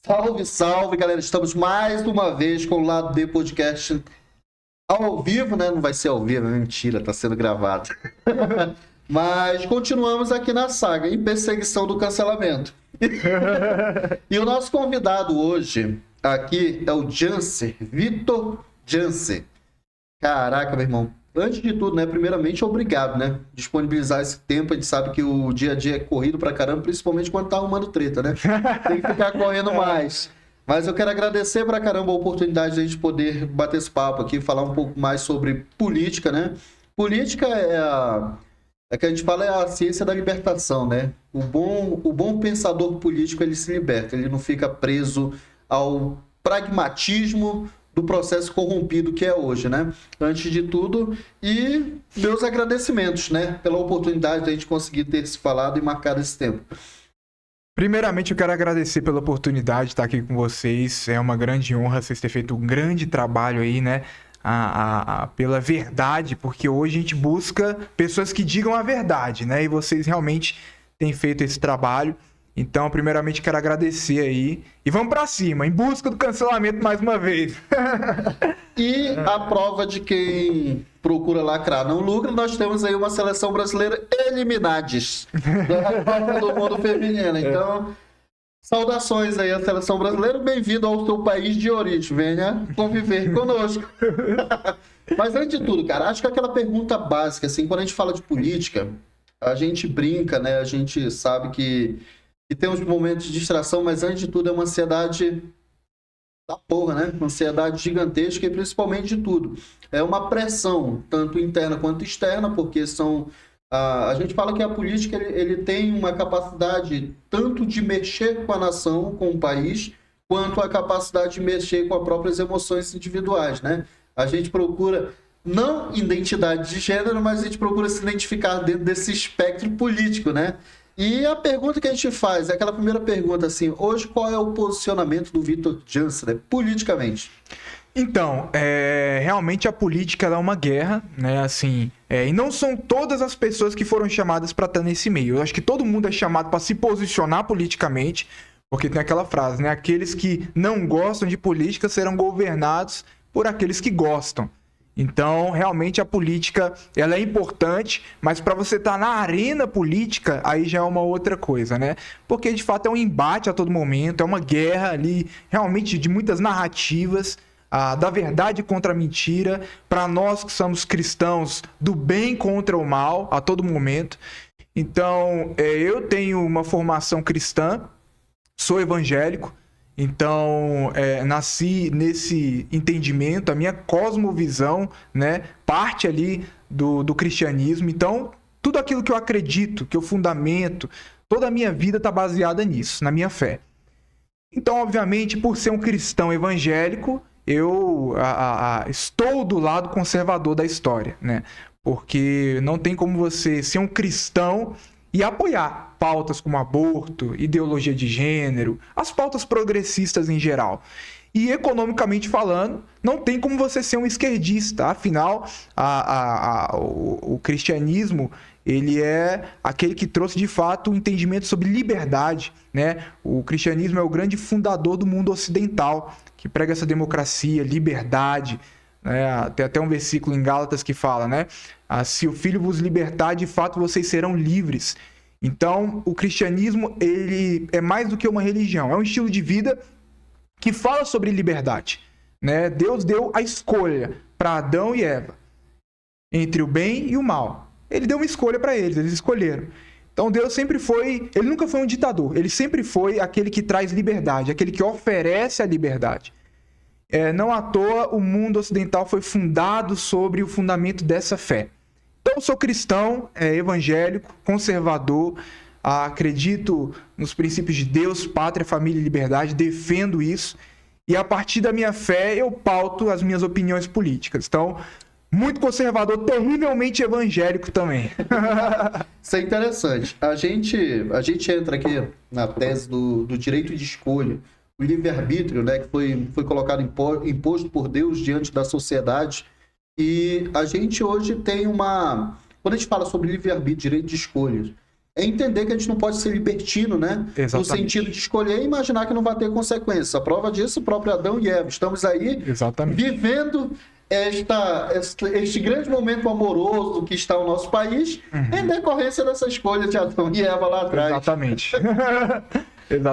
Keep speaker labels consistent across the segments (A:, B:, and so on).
A: Salve, salve, galera. Estamos mais uma vez com o Lado D Podcast ao vivo, né? Não vai ser ao vivo, é mentira, tá sendo gravado. Mas continuamos aqui na saga, em perseguição do cancelamento. E o nosso convidado hoje aqui é o Janser, Vitor Janser. Caraca, meu irmão. Antes de tudo, né? Primeiramente, obrigado, né? Disponibilizar esse tempo. A gente sabe que o dia a dia é corrido pra caramba, principalmente quando tá arrumando treta, né? Tem que ficar correndo mais. Mas eu quero agradecer pra caramba a oportunidade de a gente poder bater esse papo aqui, falar um pouco mais sobre política, né? Política é que a gente fala, é a ciência da libertação, né? O bom pensador político, ele se liberta, ele não fica preso ao pragmatismo do processo corrompido que é hoje, né? Antes de tudo, e meus agradecimentos, né? Pela oportunidade de a gente conseguir ter se falado e marcado esse tempo.
B: Primeiramente, eu quero agradecer pela oportunidade de estar aqui com vocês. É uma grande honra vocês terem feito um grande trabalho aí, né? Pela verdade, porque hoje a gente busca pessoas que digam a verdade, né? E vocês realmente têm feito esse trabalho. Então, primeiramente, quero agradecer aí. E vamos pra cima, em busca do cancelamento mais uma vez.
A: E a prova de quem procura lacrar não lucra, nós temos aí uma seleção brasileira eliminadas da Copa do Mundo Feminina. Então, saudações aí à seleção brasileira. Bem-vindo ao seu país de origem. Venha conviver conosco. Mas antes de tudo, cara, acho que aquela pergunta básica, assim, quando a gente fala de política, a gente brinca, né? A gente sabe que tem uns momentos de distração, mas antes de tudo é uma ansiedade da porra, né? Uma ansiedade gigantesca e principalmente de tudo. É uma pressão, tanto interna quanto externa, porque são... A gente fala que a política ele tem uma capacidade tanto de mexer com a nação, com o país, quanto a capacidade de mexer com as próprias emoções individuais, né? A gente procura, não identidade de gênero, mas a gente procura se identificar dentro desse espectro político, né? E a pergunta que a gente faz é aquela primeira pergunta, assim, hoje qual é o posicionamento do Vitor Janser, politicamente?
B: Então, realmente a política ela é uma guerra, né, assim, e não são todas as pessoas que foram chamadas para estar nesse meio. Eu acho que todo mundo é chamado para se posicionar politicamente, porque tem aquela frase, né, aqueles que não gostam de política serão governados por aqueles que gostam. Então, realmente a política, ela é importante, mas para você estar na arena política, aí já é uma outra coisa, né? Porque, de fato, é um embate a todo momento, é uma guerra ali, realmente, de muitas narrativas, da verdade contra a mentira, para nós que somos cristãos, do bem contra o mal, a todo momento. Então, eu tenho uma formação cristã, sou evangélico, então, nasci nesse entendimento, a minha cosmovisão, né, parte ali do cristianismo. Então, tudo aquilo que eu acredito, que eu fundamento, toda a minha vida está baseada nisso, na minha fé. Então, obviamente, por ser um cristão evangélico, eu estou do lado conservador da história, né? Porque não tem como você ser um cristão e apoiar pautas como aborto, ideologia de gênero, as pautas progressistas em geral. E economicamente falando, não tem como você ser um esquerdista. Afinal, o cristianismo, ele é aquele que trouxe de fato um entendimento sobre liberdade, né? O cristianismo é o grande fundador do mundo ocidental, que prega essa democracia, liberdade, né? Tem até um versículo em Gálatas que fala, né? Se o Filho vos libertar, de fato vocês serão livres. Então, o cristianismo, ele é mais do que uma religião, é um estilo de vida que fala sobre liberdade, né? Deus deu a escolha para Adão e Eva entre o bem e o mal. Ele deu uma escolha para eles escolheram. Então, Deus sempre foi, ele nunca foi um ditador, ele sempre foi aquele que traz liberdade, aquele que oferece a liberdade. Não à toa, o mundo ocidental foi fundado sobre o fundamento dessa fé. Então, eu sou cristão, evangélico, conservador, acredito nos princípios de Deus, pátria, família e liberdade, defendo isso. E a partir da minha fé, eu pauto as minhas opiniões políticas. Então, muito conservador, terrivelmente evangélico também.
A: Isso é interessante. A gente entra aqui na tese do direito de escolha, o livre-arbítrio, né, que foi colocado imposto por Deus diante da sociedade. E a gente hoje tem uma quando a gente fala sobre livre-arbítrio, direito de escolhas, é entender que a gente não pode ser libertino, né?
B: Exatamente.
A: No sentido de escolher e imaginar que não vai ter consequência. A prova disso, o próprio Adão e Eva. Estamos aí vivendo este grande momento amoroso que está o nosso país, em decorrência dessa escolha de Adão e Eva lá atrás.
B: Exatamente.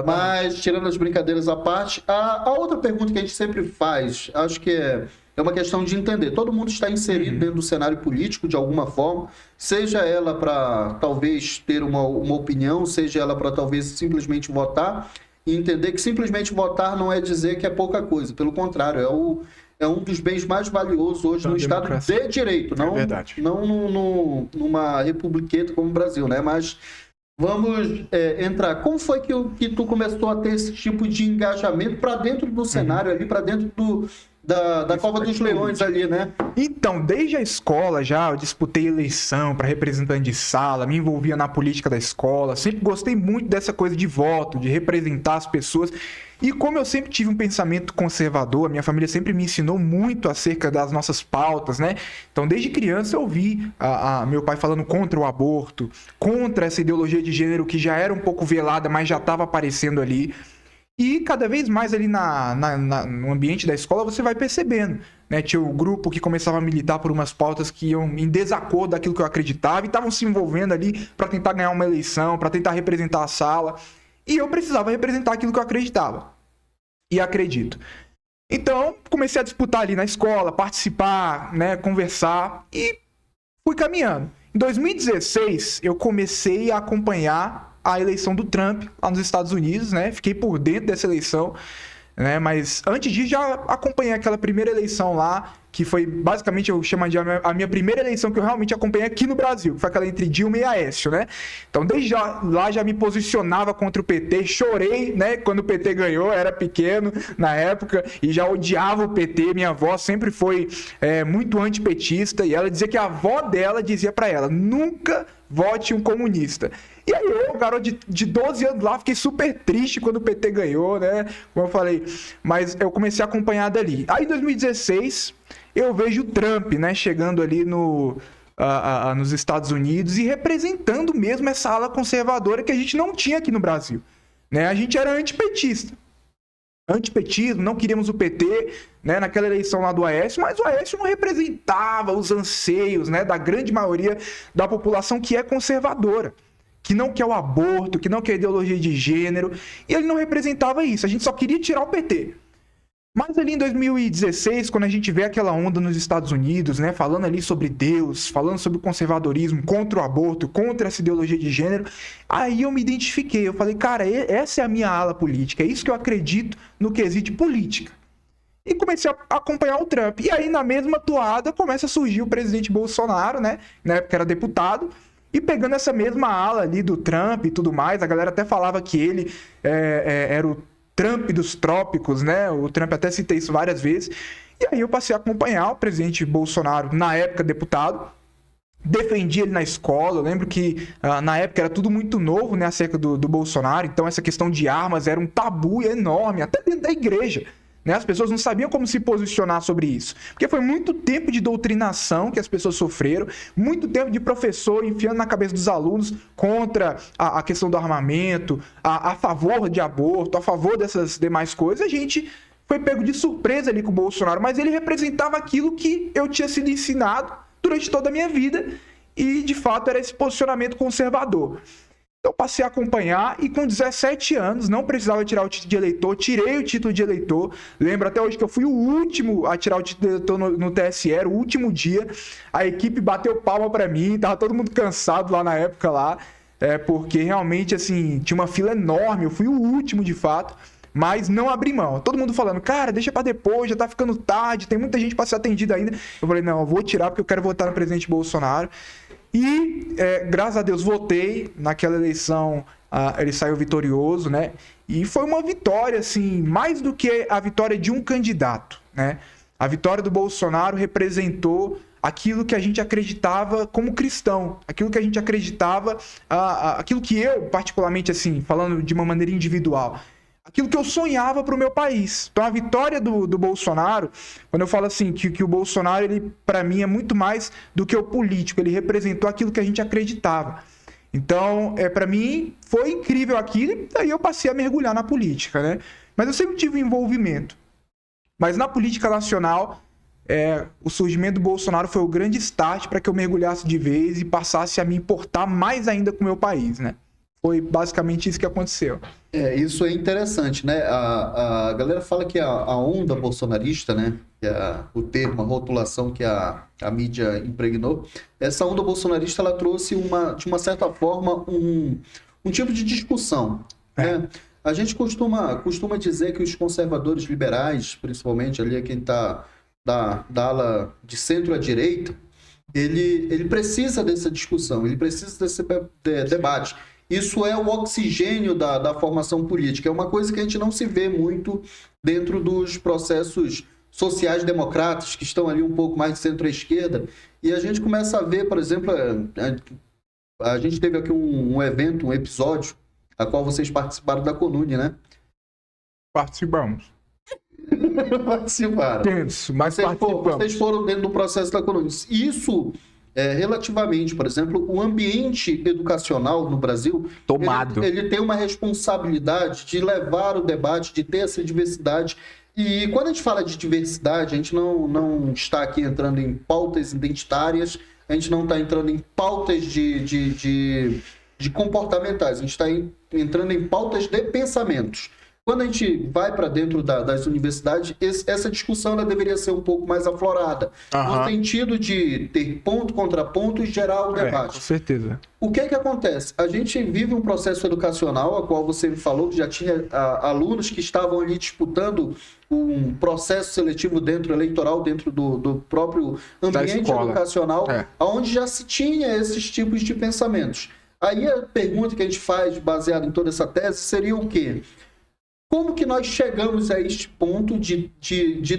A: Mas, tirando as brincadeiras à parte, a outra pergunta que a gente sempre faz, acho que é uma questão de entender. Todo mundo está inserido dentro do cenário político de alguma forma, seja ela para talvez ter uma opinião, seja ela para talvez simplesmente votar, e entender que simplesmente votar não é dizer que é pouca coisa. Pelo contrário, é um dos bens mais valiosos hoje no Estado de Direito, não numa republiqueta como o Brasil, né? Mas vamos entrar. Como foi que tu começou a ter esse tipo de engajamento para dentro do cenário ali, para dentro da Cova dos Leões ali, né?
B: Então, desde a escola já, eu disputei eleição para representante de sala, me envolvia na política da escola, sempre gostei muito dessa coisa de voto, de representar as pessoas. E como eu sempre tive um pensamento conservador, a minha família sempre me ensinou muito acerca das nossas pautas, né? Então, desde criança eu vi meu pai falando contra o aborto, contra essa ideologia de gênero que já era um pouco velada, mas já estava aparecendo ali. E cada vez mais ali no ambiente da escola você vai percebendo, né? Tinha o grupo que começava a militar por umas pautas que iam em desacordo daquilo que eu acreditava e estavam se envolvendo ali para tentar ganhar uma eleição, para tentar representar a sala. E eu precisava representar aquilo que eu acreditava. E acredito. Então, comecei a disputar ali na escola, participar, né, conversar e fui caminhando. Em 2016, eu comecei a acompanhar a eleição do Trump lá nos Estados Unidos, né? Fiquei por dentro dessa eleição, né? Mas antes disso já acompanhei aquela primeira eleição lá, que foi basicamente, eu chamo de a minha primeira eleição que eu realmente acompanhei aqui no Brasil, que foi aquela entre Dilma e Aécio, né? Então desde lá já me posicionava contra o PT, chorei, né? Quando o PT ganhou, era pequeno na época e já odiava o PT. Minha avó sempre foi muito antipetista e ela dizia que a avó dela dizia pra ela, nunca vote um comunista. E aí eu, garoto de 12 anos lá, fiquei super triste quando o PT ganhou, né? Como eu falei, mas eu comecei a acompanhar dali. Aí em 2016, eu vejo o Trump, né, chegando ali nos Estados Unidos e representando mesmo essa ala conservadora que a gente não tinha aqui no Brasil, né? A gente era antipetista. Antipetismo, não queríamos o PT, né, naquela eleição lá do Aécio, mas o Aécio não representava os anseios, né, da grande maioria da população que é conservadora, que não quer o aborto, que não quer a ideologia de gênero, e ele não representava isso, a gente só queria tirar o PT. Mas ali em 2016, quando a gente vê aquela onda nos Estados Unidos, né, falando ali sobre Deus, falando sobre o conservadorismo, contra o aborto, contra essa ideologia de gênero, aí eu me identifiquei, eu falei, cara, essa é a minha ala política, é isso que eu acredito no quesito política. E comecei a acompanhar o Trump. E aí, na mesma toada, começa a surgir o presidente Bolsonaro, né, na época era deputado, e pegando essa mesma ala ali do Trump e tudo mais, a galera até falava que ele era o Trump dos trópicos, né? O Trump até citei isso várias vezes. E aí eu passei a acompanhar o presidente Bolsonaro, na época deputado, defendi ele na escola. Eu lembro que na época era tudo muito novo, né, acerca do Bolsonaro, então essa questão de armas era um tabu enorme, até dentro da igreja. Né? As pessoas não sabiam como se posicionar sobre isso. Porque foi muito tempo de doutrinação que as pessoas sofreram, muito tempo de professor enfiando na cabeça dos alunos contra a questão do armamento, a favor de aborto, a favor dessas demais coisas. A gente foi pego de surpresa ali com o Bolsonaro, mas ele representava aquilo que eu tinha sido ensinado durante toda a minha vida e, de fato, era esse posicionamento conservador. Então, passei a acompanhar e com 17 anos, não precisava tirar o título de eleitor, tirei o título de eleitor. Lembro até hoje que eu fui o último a tirar o título de eleitor no TSE, o último dia. A equipe bateu palma pra mim, tava todo mundo cansado lá na época lá, porque realmente, assim, tinha uma fila enorme, eu fui o último de fato, mas não abri mão. Todo mundo falando, cara, deixa pra depois, já tá ficando tarde, tem muita gente pra ser atendida ainda. Eu falei, não, eu vou tirar porque eu quero votar no presidente Bolsonaro. E, graças a Deus, votei naquela eleição, ele saiu vitorioso, né? E foi uma vitória, assim, mais do que a vitória de um candidato, né? A vitória do Bolsonaro representou aquilo que a gente acreditava como cristão, aquilo que a gente acreditava, aquilo que eu, particularmente, assim, falando de uma maneira individual, aquilo que eu sonhava para o meu país. Então, a vitória do Bolsonaro, quando eu falo assim, que o Bolsonaro, ele, para mim, é muito mais do que o político. Ele representou aquilo que a gente acreditava. Então, para mim, foi incrível aquilo, e daí eu passei a mergulhar na política, né? Mas eu sempre tive envolvimento. Mas na política nacional, o surgimento do Bolsonaro foi o grande start para que eu mergulhasse de vez e passasse a me importar mais ainda com o meu país, né? Foi basicamente isso que aconteceu.
A: Isso é interessante, né? A galera fala que a onda bolsonarista, né? Que é o termo, a rotulação que a mídia impregnou, essa onda bolsonarista, ela trouxe de uma certa forma um tipo de discussão, né? A gente costuma dizer que os conservadores liberais, principalmente ali quem está da ala de centro à direita, ele precisa dessa discussão, ele precisa desse debate. Isso é o oxigênio da formação política. É uma coisa que a gente não se vê muito dentro dos processos sociais-democratas, que estão ali um pouco mais de centro-esquerda. E a gente começa a ver, por exemplo, a gente teve aqui um evento, um episódio, a qual vocês participaram da Conune, né?
B: Participamos.
A: Participaram.
B: Tenso, mas participamos.
A: Vocês foram dentro do processo da Conune. Isso... relativamente, por exemplo, o ambiente educacional no Brasil, ele tem uma responsabilidade de levar o debate, de ter essa diversidade. E quando a gente fala de diversidade, a gente não está aqui entrando em pautas identitárias, a gente não está entrando em pautas de comportamentais, a gente está entrando em pautas de pensamentos. Quando a gente vai para dentro das universidades, essa discussão ela deveria ser um pouco mais aflorada, no sentido de ter ponto contra ponto e gerar o debate.
B: Com certeza.
A: O que acontece? A gente vive um processo educacional, a qual você falou que já tinha alunos que estavam ali disputando um processo seletivo eleitoral dentro do próprio ambiente educacional, onde já se tinha esses tipos de pensamentos. Aí a pergunta que a gente faz, baseada em toda essa tese, seria o quê? Como que nós chegamos a este ponto de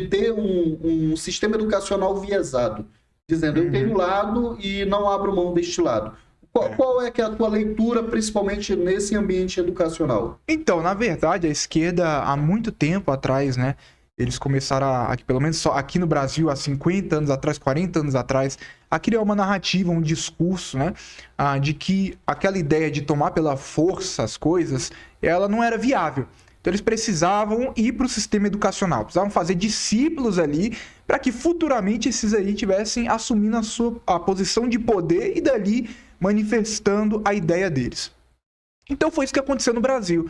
A: ter um sistema educacional viesado? Dizendo, eu tenho um lado e não abro mão deste lado. Qual é que é a tua leitura, principalmente nesse ambiente educacional?
B: Então, na verdade, a esquerda, há muito tempo atrás, né? Eles começaram, pelo menos só aqui no Brasil, há 50 anos atrás, 40 anos atrás, a criar uma narrativa, um discurso, né? De que aquela ideia de tomar pela força as coisas, ela não era viável. Então, eles precisavam ir para o sistema educacional, precisavam fazer discípulos ali para que futuramente esses aí tivessem assumindo a posição de poder e dali manifestando a ideia deles. Então, foi isso que aconteceu no Brasil.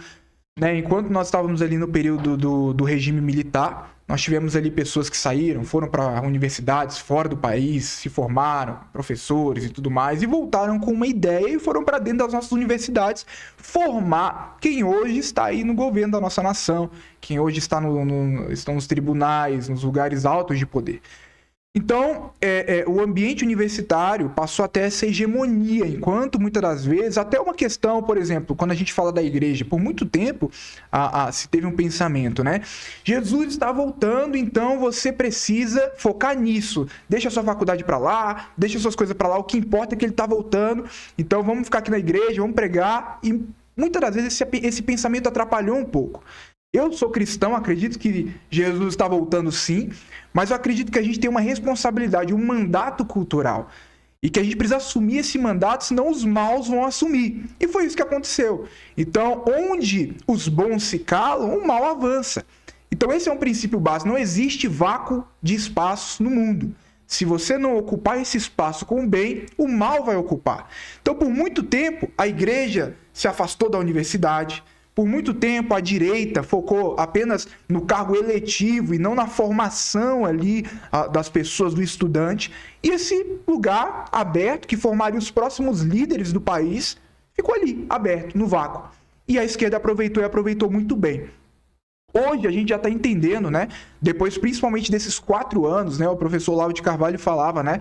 B: Né? Enquanto nós estávamos ali no período do regime militar, nós tivemos ali pessoas que saíram, foram para universidades fora do país, se formaram, professores e tudo mais, e voltaram com uma ideia e foram para dentro das nossas universidades formar quem hoje está aí no governo da nossa nação, quem hoje está estão nos tribunais, nos lugares altos de poder. Então, o ambiente universitário passou a ter essa hegemonia, enquanto muitas das vezes, até uma questão, por exemplo, quando a gente fala da igreja, por muito tempo se teve um pensamento, né? Jesus está voltando, então você precisa focar nisso. Deixa a sua faculdade para lá, deixa suas coisas para lá, o que importa é que ele está voltando, então vamos ficar aqui na igreja, vamos pregar, e muitas das vezes esse pensamento atrapalhou um pouco. Eu sou cristão, acredito que Jesus está voltando sim, mas eu acredito que a gente tem uma responsabilidade, um mandato cultural. E que a gente precisa assumir esse mandato, senão os maus vão assumir. E foi isso que aconteceu. Então, onde os bons se calam, o mal avança. Então, esse é um princípio básico. Não existe vácuo de espaços no mundo. Se você não ocupar esse espaço com o bem, o mal vai ocupar. Então, por muito tempo, a igreja se afastou da universidade. Por muito tempo, a direita focou apenas no cargo eletivo e não na formação ali das pessoas, do estudante. E esse lugar aberto, que formaria os próximos líderes do país, ficou ali, aberto, no vácuo. E a esquerda aproveitou e aproveitou muito bem. Hoje a gente já está entendendo, né? Depois, principalmente desses 4 anos, né? O professor Olavo de Carvalho falava, né?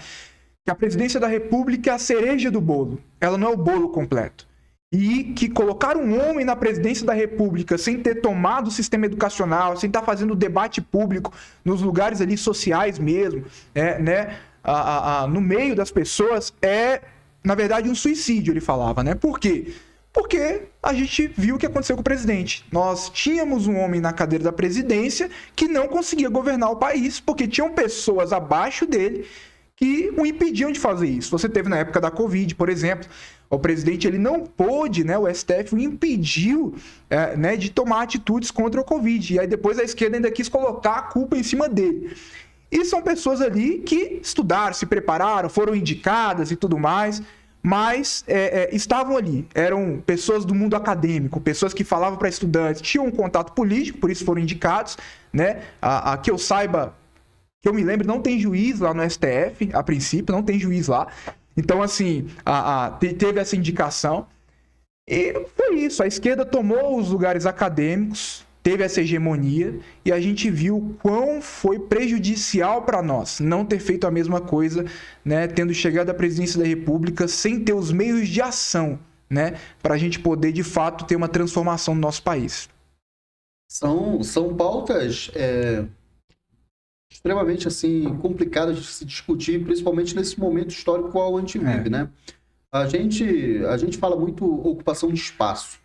B: Que a presidência da República é a cereja do bolo. Ela não é o bolo completo. E que colocar um homem na presidência da República sem ter tomado o sistema educacional, sem estar fazendo debate público nos lugares ali sociais mesmo, no meio das pessoas, na verdade, um suicídio, ele falava, né? Por quê? Porque a gente viu o que aconteceu com o presidente. Nós tínhamos um homem na cadeira da presidência que não conseguia governar o país, porque tinham pessoas abaixo dele que o impediam de fazer isso. Você teve na época da Covid, por exemplo, o presidente ele não pôde, né, o STF o impediu né, de tomar atitudes contra o Covid. E aí depois a esquerda ainda quis colocar a culpa em cima dele. E são pessoas ali que estudaram, se prepararam, foram indicadas e tudo mais, mas estavam ali. Eram pessoas do mundo acadêmico, pessoas que falavam para estudantes, tinham um contato político, por isso foram indicados, né? Que eu saiba, que eu me lembro, não tem juiz lá no STF, a princípio, não tem juiz lá. Então, assim, teve essa indicação. E foi isso, a esquerda tomou os lugares acadêmicos, teve essa hegemonia, e a gente viu quão foi prejudicial para nós não ter feito a mesma coisa, né, tendo chegado à presidência da República sem ter os meios de ação, né, para a gente poder, de fato, ter uma transformação no nosso país.
A: São pautas extremamente assim, complicadas de se discutir, principalmente nesse momento histórico qual a gente vive, né? A gente fala muito ocupação de espaço.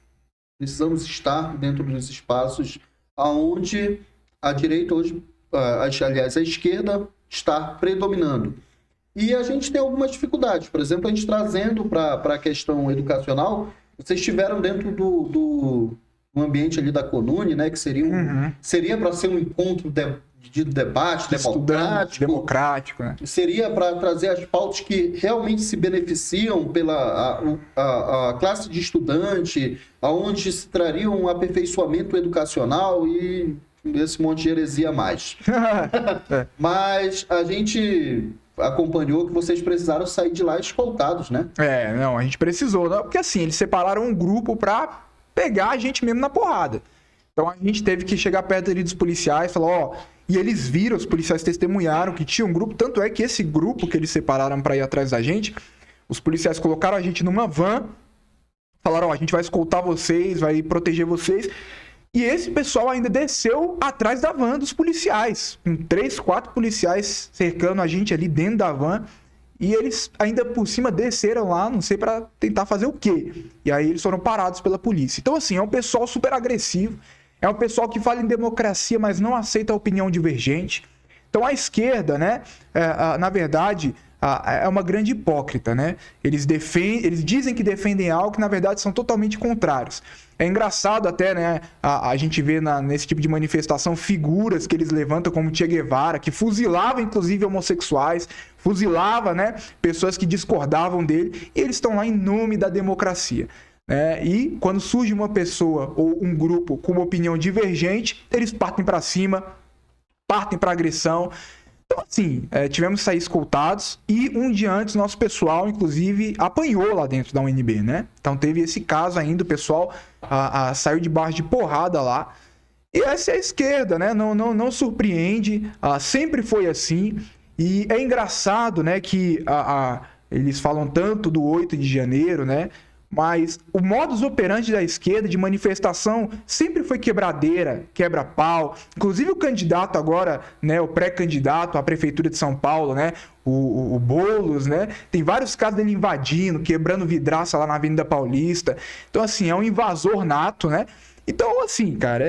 A: Precisamos estar dentro dos espaços onde a direita hoje, aliás, a esquerda está predominando. E a gente tem algumas dificuldades. Por exemplo, a gente trazendo para a questão educacional, vocês estiveram dentro do ambiente ali da CONUNE, né, que seria para ser um encontro de debate
B: democrático, né?
A: Seria para trazer as pautas que realmente se beneficiam pela a classe de estudante, aonde se traria um aperfeiçoamento educacional e esse monte de heresia a mais. Mas a gente acompanhou que vocês precisaram sair de lá escoltados, né?
B: Não, a gente precisou, né? Porque assim, eles separaram um grupo para pegar a gente mesmo na porrada. Então a gente teve que chegar perto ali dos policiais e falar, e eles viram, os policiais testemunharam que tinha um grupo, tanto é que esse grupo que eles separaram para ir atrás da gente, os policiais colocaram a gente numa van, falaram, a gente vai escoltar vocês, vai proteger vocês, e esse pessoal ainda desceu atrás da van dos policiais, com 3, 4 policiais cercando a gente ali dentro da van, e eles ainda por cima desceram lá, não sei para tentar fazer o quê, e aí eles foram parados pela polícia. Então assim, é um pessoal super agressivo, é um pessoal que fala em democracia, mas não aceita a opinião divergente. Então a esquerda, né, na verdade, é uma grande hipócrita, né? Eles dizem que defendem algo que na verdade são totalmente contrários. É engraçado até, né, a gente vê nesse tipo de manifestação figuras que eles levantam como Che Guevara, que fuzilava inclusive homossexuais, fuzilava, né, pessoas que discordavam dele, e eles estão lá em nome da democracia. E quando surge uma pessoa ou um grupo com uma opinião divergente, eles partem para cima, partem para agressão. Então, assim, tivemos que sair escoltados, e um dia antes nosso pessoal, inclusive, apanhou lá dentro da UNB, né? Então teve esse caso ainda, o pessoal saiu debaixo de porrada lá. E essa é a esquerda, né? Não surpreende, sempre foi assim. E é engraçado, né, que eles falam tanto do 8 de janeiro, né? Mas o modus operandi da esquerda de manifestação sempre foi quebradeira, quebra-pau. Inclusive o candidato agora, né, o pré-candidato à prefeitura de São Paulo, né, o Boulos, né, tem vários casos dele invadindo, quebrando vidraça lá na Avenida Paulista. Então, assim, é um invasor nato, né? Então, assim, cara,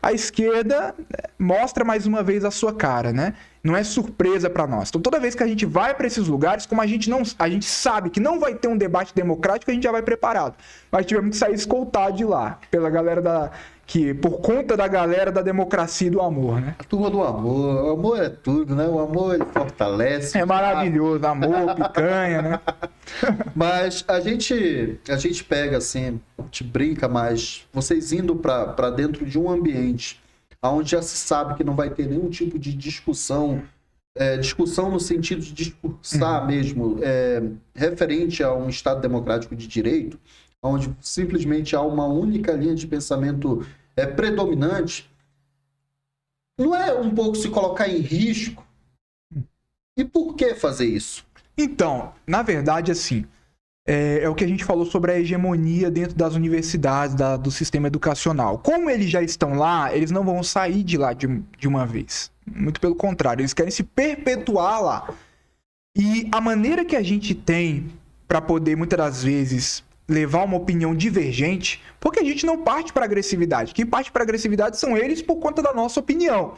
B: a esquerda mostra mais uma vez a sua cara, né? Não é surpresa para nós. Então, toda vez que a gente vai para esses lugares, como a gente sabe que não vai ter um debate democrático, a gente já vai preparado. Mas tivemos que sair escoltado de lá, pela galera por conta da galera da democracia e do amor, né?
A: A turma do amor. O amor é tudo, né? O amor, ele fortalece.
B: É maravilhoso. Amor, picanha, né?
A: Mas a gente pega assim, a gente brinca, mas vocês indo para dentro de um ambiente onde já se sabe que não vai ter nenhum tipo de discussão, discussão no sentido de discursar mesmo, referente a um Estado democrático de direito, onde simplesmente há uma única linha de pensamento predominante, não é um pouco se colocar em risco? E por que fazer isso?
B: Então, na verdade, assim, é o que a gente falou sobre a hegemonia dentro das universidades, do sistema educacional. Como eles já estão lá, eles não vão sair de lá de uma vez. Muito pelo contrário, eles querem se perpetuar lá. E a maneira que a gente tem para poder, muitas das vezes, levar uma opinião divergente, porque a gente não parte para agressividade. Quem parte para agressividade são eles por conta da nossa opinião.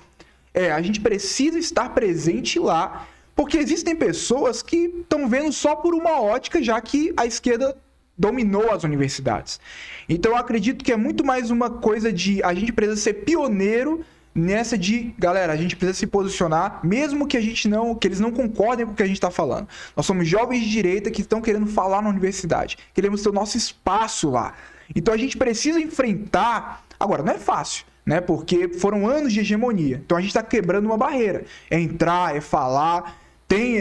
B: A gente precisa estar presente lá, porque existem pessoas que estão vendo só por uma ótica, já que a esquerda dominou as universidades. Então eu acredito que é muito mais uma coisa de a gente precisa ser pioneiro nessa de, galera, a gente precisa se posicionar, mesmo que eles não concordem com o que a gente está falando. Nós somos jovens de direita que estão querendo falar na universidade, queremos ter o nosso espaço lá. Então a gente precisa enfrentar. Agora, não é fácil, né? Porque foram anos de hegemonia. Então a gente está quebrando uma barreira. É entrar, é falar, tem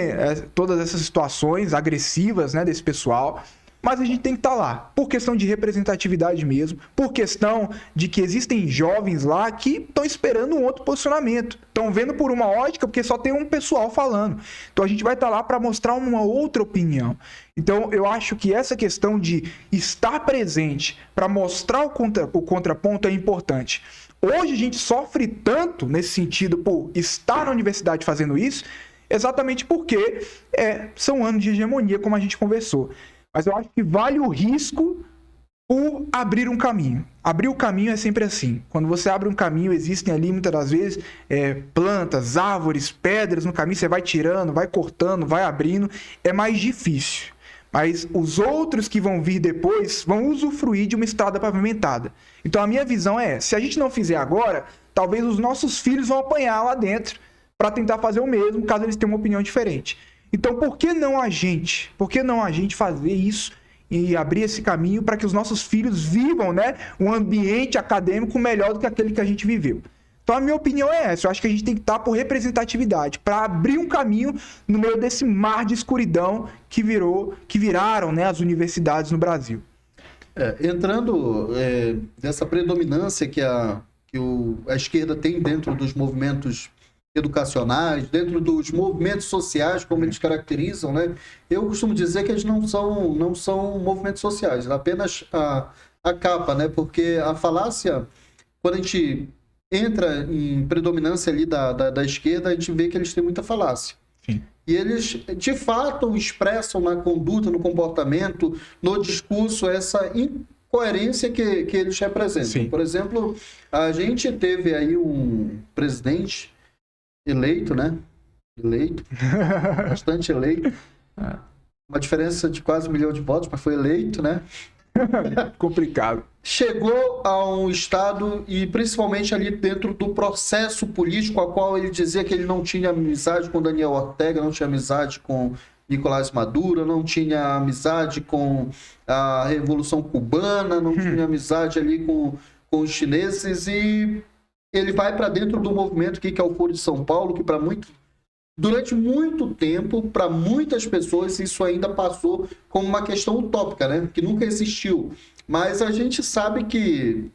B: todas essas situações agressivas, né, desse pessoal. Mas a gente tem que estar lá, por questão de representatividade mesmo, por questão de que existem jovens lá que estão esperando um outro posicionamento, estão vendo por uma ótica porque só tem um pessoal falando. Então a gente vai estar lá para mostrar uma outra opinião. Então eu acho que essa questão de estar presente para mostrar o contraponto é importante. Hoje a gente sofre tanto nesse sentido por estar na universidade fazendo isso, exatamente porque são anos de hegemonia, como a gente conversou. Mas eu acho que vale o risco por abrir um caminho. Abrir o caminho é sempre assim. Quando você abre um caminho, existem ali muitas das vezes plantas, árvores, pedras no caminho, você vai tirando, vai cortando, vai abrindo. É mais difícil. Mas os outros que vão vir depois vão usufruir de uma estrada pavimentada. Então a minha visão se a gente não fizer agora, talvez os nossos filhos vão apanhar lá dentro para tentar fazer o mesmo, caso eles tenham uma opinião diferente. Então, por que não a gente fazer isso e abrir esse caminho para que os nossos filhos vivam, né, um ambiente acadêmico melhor do que aquele que a gente viveu? Então, a minha opinião é essa. Eu acho que a gente tem que estar por representatividade, para abrir um caminho no meio desse mar de escuridão que viraram, né, as universidades no Brasil.
A: Entrando dessa predominância que a esquerda tem dentro dos movimentos educacionais, dentro dos movimentos sociais, como eles caracterizam, né? Eu costumo dizer que eles não são movimentos sociais, apenas a capa, né? Porque a falácia, quando a gente entra em predominância ali da esquerda, a gente vê que eles têm muita falácia.
B: Sim.
A: E eles, de fato, expressam na conduta, no comportamento, no discurso, essa incoerência que eles representam.
B: Sim.
A: Por exemplo, a gente teve aí um presidente eleito, né? Bastante eleito. Uma diferença de quase 1 milhão de votos, mas foi eleito, né?
B: Complicado.
A: Chegou a um estado e principalmente ali dentro do processo político, a qual ele dizia que ele não tinha amizade com Daniel Ortega, não tinha amizade com Nicolás Maduro, não tinha amizade com a Revolução Cubana, não tinha amizade ali com os chineses, e ele vai para dentro do movimento que é o Foro de São Paulo, que durante muito tempo, para muitas pessoas, isso ainda passou como uma questão utópica, né? Que nunca existiu. Mas a gente sabe que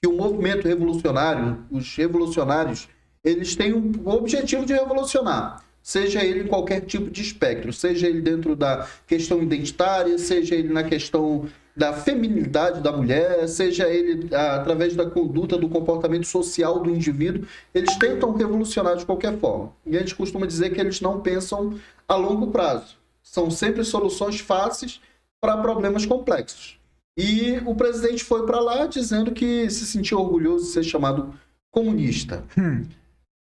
A: o movimento revolucionário, os revolucionários, eles têm o objetivo de revolucionar, seja ele em qualquer tipo de espectro, seja ele dentro da questão identitária, seja ele na questão da feminilidade da mulher, seja ele através da conduta, do comportamento social do indivíduo, eles tentam revolucionar de qualquer forma. E a gente costuma dizer que eles não pensam a longo prazo. São sempre soluções fáceis para problemas complexos. E o presidente foi para lá dizendo que se sentia orgulhoso de ser chamado comunista.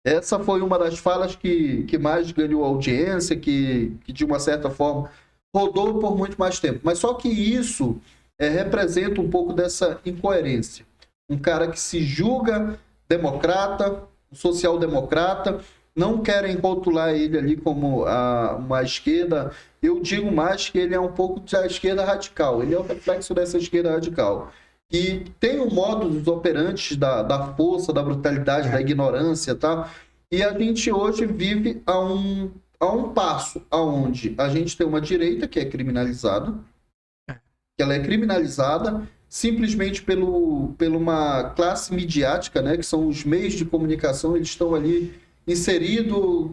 A: Essa foi uma das falas que mais ganhou audiência, que de uma certa forma rodou por muito mais tempo. Mas só que isso representa um pouco dessa incoerência. Um cara que se julga democrata, social-democrata, não querem rotular ele ali como uma esquerda. Eu digo mais que ele é um pouco da esquerda radical. Ele é o reflexo dessa esquerda radical. E tem um modus operandi da força, da brutalidade, da ignorância, tá? E a gente hoje vive a um passo aonde a gente tem uma direita que é criminalizada, que ela é criminalizada simplesmente pela uma classe midiática, né, que são os meios de comunicação, eles estão ali inseridos,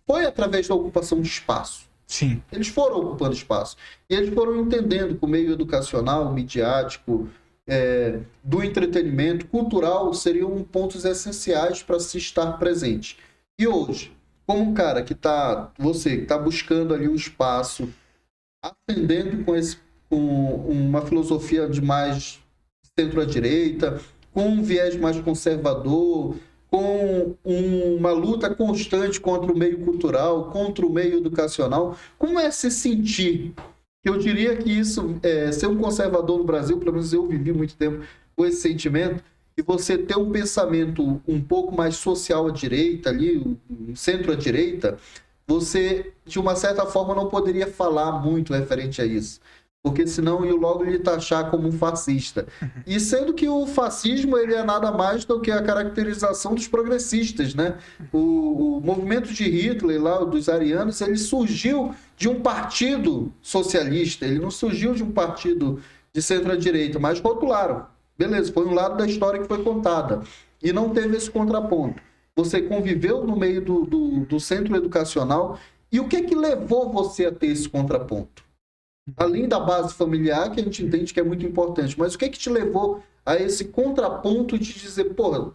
A: foi através da ocupação de espaço.
B: Sim.
A: Eles foram ocupando espaço. E eles foram entendendo que o meio educacional, midiático, do entretenimento, cultural, seriam pontos essenciais para se estar presente. E hoje, como um cara você que está buscando ali um espaço, atendendo uma filosofia de mais centro-direita, com um viés mais conservador, com uma luta constante contra o meio cultural, contra o meio educacional. Como é se sentir? Eu diria que isso, ser um conservador no Brasil, pelo menos eu vivi muito tempo com esse sentimento, e você ter um pensamento um pouco mais social à direita, ali, um centro à direita, você, de uma certa forma, não poderia falar muito referente a isso. Porque senão eu logo lhe taxar como um fascista. E sendo que o fascismo ele é nada mais do que a caracterização dos progressistas, né? O movimento de Hitler, lá, dos arianos, ele surgiu de um partido socialista, ele não surgiu de um partido de centro-direita, mas rotularam. Beleza, foi um lado da história que foi contada. E não teve esse contraponto. Você conviveu no meio do centro educacional, e o que levou você a ter esse contraponto? Além da base familiar, que a gente entende que é muito importante, mas o que te levou a esse contraponto de dizer, porra,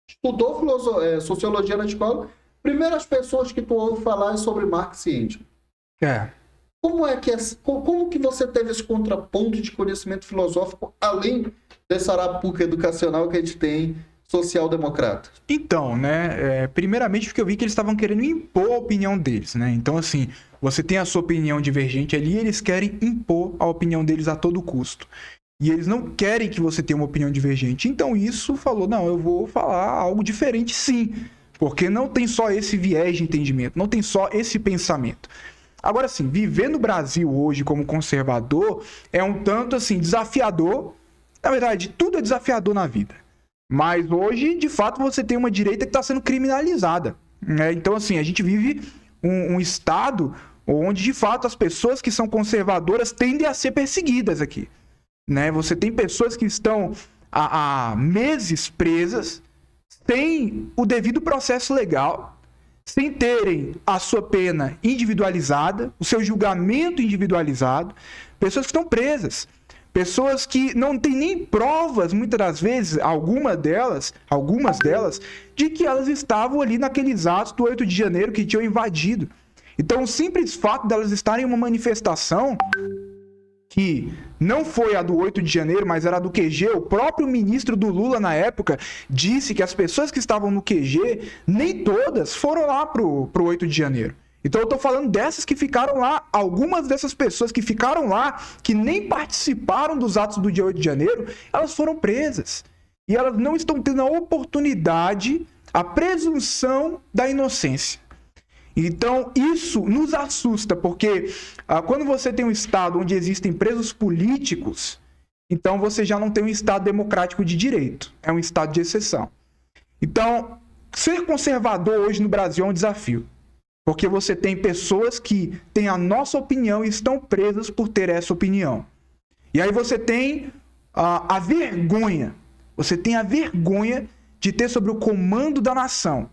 A: estudou sociologia na escola, primeiras pessoas que tu ouve falar é sobre Marx e Engels. Como que você teve esse contraponto de conhecimento filosófico, além dessa arapuca educacional que a gente tem social-democrata?
B: Então, né, primeiramente porque eu vi que eles estavam querendo impor a opinião deles, né? Então, assim, você tem a sua opinião divergente ali, eles querem impor a opinião deles a todo custo. E eles não querem que você tenha uma opinião divergente. Então, isso falou, não, eu vou falar algo diferente sim, porque não tem só esse viés de entendimento, não tem só esse pensamento. Agora, assim, viver no Brasil hoje como conservador é um tanto, assim, desafiador. Na verdade, tudo é desafiador na vida. Mas hoje, de fato, você tem uma direita que está sendo criminalizada, né? Então, assim, a gente vive um estado onde, de fato, as pessoas que são conservadoras tendem a ser perseguidas aqui, né? Você tem pessoas que estão há meses presas, sem o devido processo legal, sem terem a sua pena individualizada, o seu julgamento individualizado, pessoas que estão presas. Pessoas que não têm nem provas, muitas das vezes, algumas delas, de que elas estavam ali naqueles atos do 8 de janeiro que tinham invadido. Então, o simples fato delas estarem em uma manifestação que não foi a do 8 de janeiro, mas era a do QG, o próprio ministro do Lula, na época, disse que as pessoas que estavam no QG, nem todas foram lá pro 8 de janeiro. Então eu tô falando dessas que ficaram lá, algumas dessas pessoas que ficaram lá, que nem participaram dos atos do dia 8 de janeiro, elas foram presas. E elas não estão tendo a oportunidade, a presunção da inocência. Então isso nos assusta, porque quando você tem um estado onde existem presos políticos, então você já não tem um estado democrático de direito, é um estado de exceção. Então, ser conservador hoje no Brasil é um desafio. Porque você tem pessoas que têm a nossa opinião e estão presas por ter essa opinião. E aí você tem a vergonha. Você tem a vergonha de ter sobre o comando da nação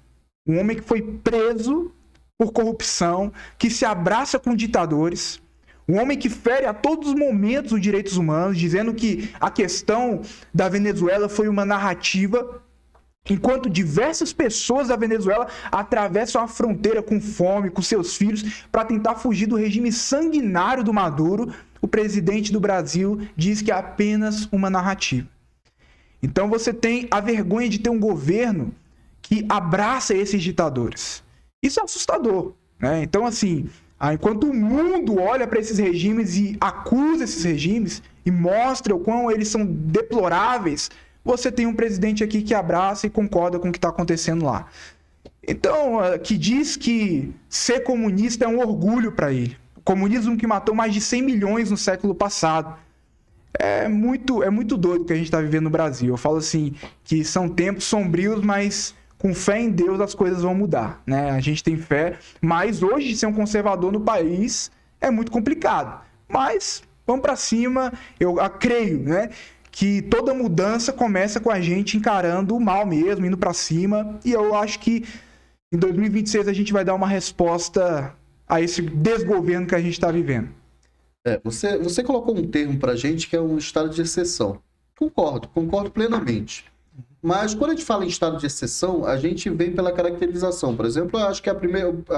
B: um homem que foi preso por corrupção, que se abraça com ditadores, um homem que fere a todos os momentos os direitos humanos, dizendo que a questão da Venezuela foi uma narrativa, enquanto diversas pessoas da Venezuela atravessam a fronteira com fome, com seus filhos, para tentar fugir do regime sanguinário do Maduro, o presidente do Brasil diz que é apenas uma narrativa. Então você tem a vergonha de ter um governo que abraça esses ditadores. Isso é assustador, né? Então, assim, enquanto o mundo olha para esses regimes e acusa esses regimes e mostra o quão eles são deploráveis, você tem um presidente aqui que abraça e concorda com o que está acontecendo lá. Então, que diz que ser comunista é um orgulho para ele. O comunismo que matou mais de 100 milhões no século passado. É muito doido o que a gente está vivendo no Brasil. Eu falo assim, que são tempos sombrios, mas com fé em Deus as coisas vão mudar, né? A gente tem fé, mas hoje ser um conservador no país é muito complicado. Mas vamos para cima, eu creio, né? Que toda mudança começa com a gente encarando o mal mesmo, indo para cima. E eu acho que em 2026 a gente vai dar uma resposta a esse desgoverno que a gente está vivendo.
A: Você colocou um termo para a gente que é um estado de exceção. Concordo plenamente. Mas quando a gente fala em estado de exceção, a gente vem pela caracterização. Por exemplo, eu acho que a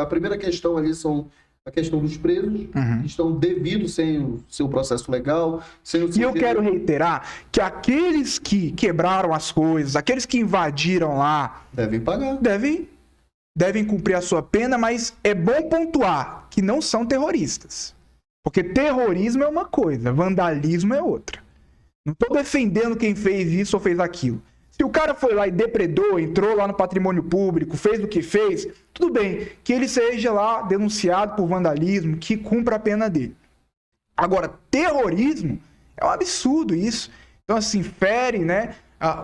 A: primeira questão ali são a questão dos presos, que estão devidos sem o seu processo legal, sem o
B: E
A: seu
B: eu quero reiterar que aqueles que quebraram as coisas, aqueles que invadiram lá,
A: devem pagar.
B: devem cumprir a sua pena, mas é bom pontuar que não são terroristas. Porque terrorismo é uma coisa, vandalismo é outra. Não estou defendendo quem fez isso ou fez aquilo. Se o cara foi lá e depredou, entrou lá no patrimônio público, fez o que fez, tudo bem, que ele seja lá denunciado por vandalismo, que cumpra a pena dele. Agora, terrorismo é um absurdo isso. Então, assim, fere, né,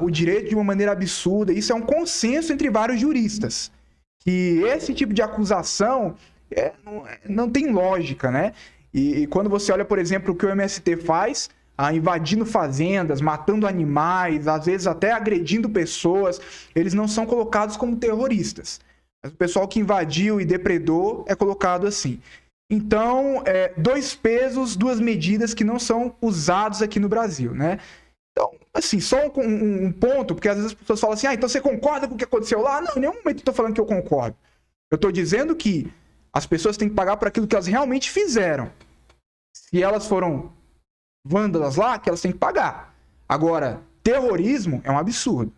B: o direito de uma maneira absurda. Isso é um consenso entre vários juristas. Que esse tipo de acusação não tem lógica, né? E quando você olha, por exemplo, o que o MST faz, invadindo fazendas, matando animais, às vezes até agredindo pessoas, eles não são colocados como terroristas. Mas o pessoal que invadiu e depredou é colocado assim. Então, dois pesos, duas medidas que não são usados aqui no Brasil, né? Então, assim, só um ponto, porque às vezes as pessoas falam assim, então você concorda com o que aconteceu lá? Não, em nenhum momento eu estou falando que eu concordo. Eu estou dizendo que as pessoas têm que pagar por aquilo que elas realmente fizeram. Se elas foram vândalas lá, que elas têm que pagar. Agora, terrorismo é um absurdo.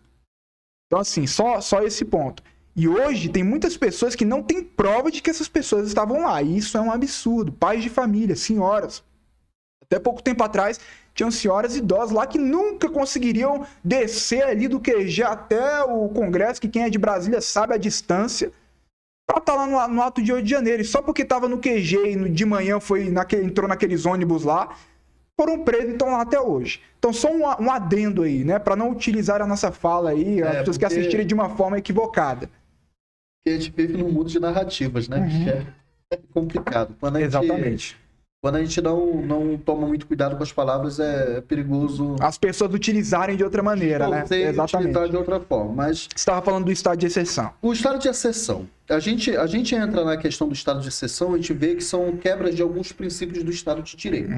B: Então, assim, só esse ponto. E hoje tem muitas pessoas que não têm prova de que essas pessoas estavam lá. E isso é um absurdo. Pais de família, senhoras. Até pouco tempo atrás, tinham senhoras idosas lá que nunca conseguiriam descer ali do QG até o Congresso, que quem é de Brasília sabe a distância, para estar lá no ato de 8 de janeiro. E só porque estava no QG e de manhã entrou naqueles ônibus lá, foram presos e estão lá até hoje. Então, só um adendo aí, né? Para não utilizar a nossa fala aí, as pessoas que assistirem de uma forma equivocada.
A: Porque a gente vive num mundo de narrativas, né? É complicado.
B: Exatamente.
A: Quando a gente não toma muito cuidado com as palavras, é perigoso...
B: As pessoas utilizarem de outra maneira, né?
A: Exatamente. Utilizar de outra forma, mas...
B: Você estava falando do estado de exceção.
A: O estado de exceção. A gente entra na questão do estado de exceção, a gente vê que são quebras de alguns princípios do estado de direito.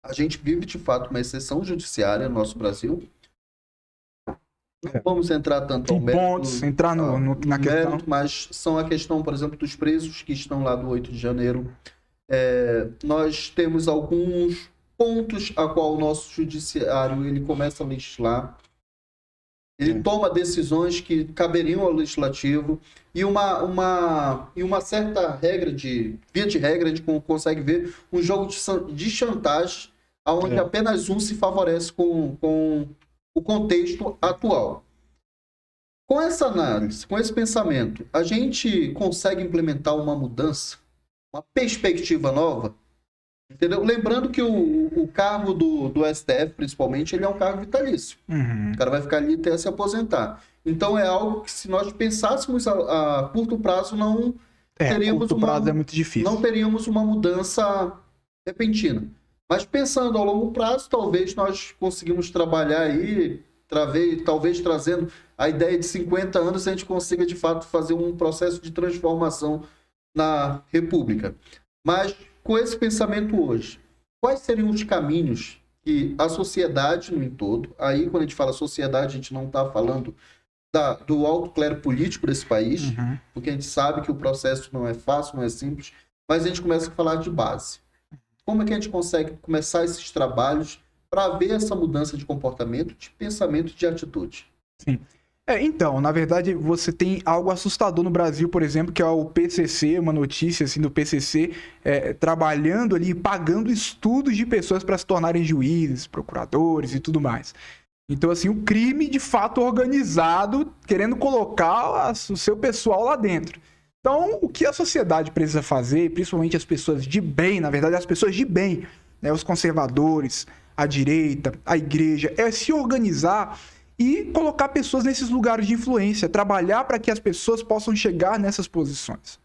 A: A gente vive, de fato, uma exceção judiciária no nosso Brasil. Não vamos entrar tanto ao mérito,
B: entrar na questão.
A: Mas são a questão, por exemplo, dos presos que estão lá do 8 de janeiro. Nós temos alguns pontos a qual o nosso judiciário ele começa a legislar. Ele toma decisões que caberiam ao legislativo e uma certa regra via de regra, a gente consegue ver um jogo de chantagem onde apenas um se favorece com o contexto atual. Com essa análise, com esse pensamento, a gente consegue implementar uma mudança, uma perspectiva nova, entendeu? Lembrando que o cargo do STF, principalmente, ele é um cargo vitalício. O cara vai ficar ali até se aposentar. Então é algo que, se nós pensássemos a curto prazo, não teríamos
B: curto prazo é muito difícil.
A: Não teríamos uma mudança repentina. Mas pensando a longo prazo, talvez nós conseguimos trabalhar aí, talvez trazendo a ideia de 50 anos, a gente consiga de fato fazer um processo de transformação na República. Mas com esse pensamento hoje, quais seriam os caminhos que a sociedade no todo, aí quando a gente fala sociedade, a gente não está falando do alto clero político desse país, porque a gente sabe que o processo não é fácil, não é simples, mas a gente começa a falar de base. Como é que a gente consegue começar esses trabalhos para ver essa mudança de comportamento, de pensamento, de atitude?
B: Sim. Então, na verdade, você tem algo assustador no Brasil, por exemplo, que é o PCC, uma notícia assim, do PCC, trabalhando ali, pagando estudos de pessoas para se tornarem juízes, procuradores e tudo mais. Então, assim, o crime de fato organizado, querendo colocar o seu pessoal lá dentro. Então, o que a sociedade precisa fazer, principalmente as pessoas de bem, na verdade, as pessoas de bem, né, os conservadores, a direita, a igreja, é se organizar e colocar pessoas nesses lugares de influência, trabalhar para que as pessoas possam chegar nessas posições.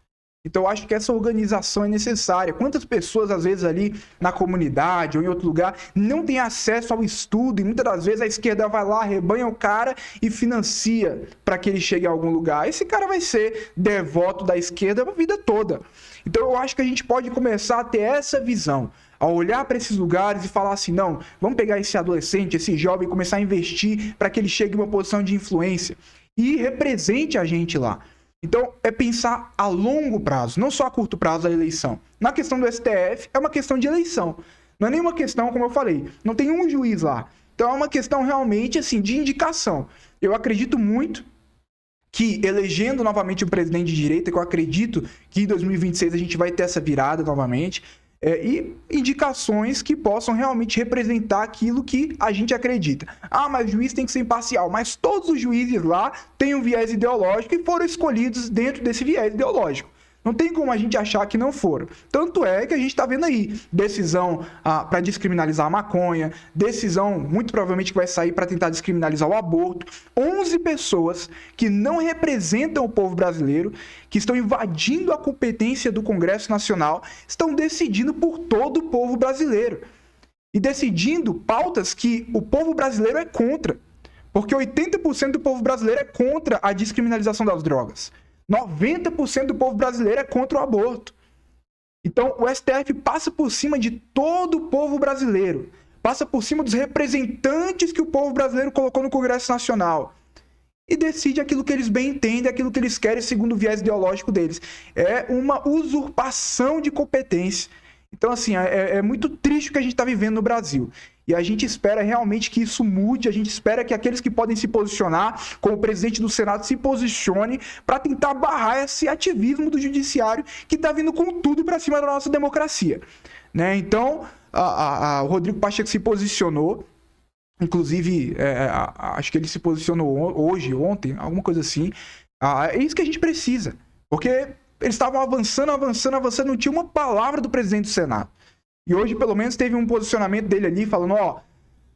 B: Então, eu acho que essa organização é necessária. Quantas pessoas, às vezes, ali na comunidade ou em outro lugar, não têm acesso ao estudo e muitas das vezes a esquerda vai lá, arrebanha o cara e financia para que ele chegue a algum lugar. Esse cara vai ser devoto da esquerda a vida toda. Então, eu acho que a gente pode começar a ter essa visão, a olhar para esses lugares e falar assim, não, vamos pegar esse adolescente, esse jovem e começar a investir para que ele chegue em uma posição de influência e represente a gente lá. Então, é pensar a longo prazo, não só a curto prazo da eleição. Na questão do STF, é uma questão de eleição. Não é nenhuma questão, como eu falei, não tem um juiz lá. Então, é uma questão realmente, assim, de indicação. Eu acredito muito que, elegendo novamente um presidente de direita, que eu acredito que em 2026 a gente vai ter essa virada novamente, e indicações que possam realmente representar aquilo que a gente acredita. Ah, mas o juiz tem que ser imparcial. Mas todos os juízes lá têm um viés ideológico e foram escolhidos dentro desse viés ideológico. Não tem como a gente achar que não foram. Tanto é que a gente está vendo aí decisão para descriminalizar a maconha, decisão muito provavelmente que vai sair para tentar descriminalizar o aborto. 11 pessoas que não representam o povo brasileiro, que estão invadindo a competência do Congresso Nacional, estão decidindo por todo o povo brasileiro. E decidindo pautas que o povo brasileiro é contra. Porque 80% do povo brasileiro é contra a descriminalização das drogas. 90% do povo brasileiro é contra o aborto. Então, o STF passa por cima de todo o povo brasileiro. Passa por cima dos representantes que o povo brasileiro colocou no Congresso Nacional. E decide aquilo que eles bem entendem, aquilo que eles querem segundo o viés ideológico deles. É uma usurpação de competência. Então, assim, é muito triste o que a gente está vivendo no Brasil. E a gente espera realmente que isso mude, a gente espera que aqueles que podem se posicionar, como o presidente do Senado, se posicione para tentar barrar esse ativismo do judiciário que está vindo com tudo para cima da nossa democracia. Né? Então, o Rodrigo Pacheco se posicionou, inclusive, acho que ele se posicionou hoje, ontem, alguma coisa assim. É isso que a gente precisa, porque eles estavam avançando, não tinha uma palavra do presidente do Senado. E hoje, pelo menos, teve um posicionamento dele ali falando,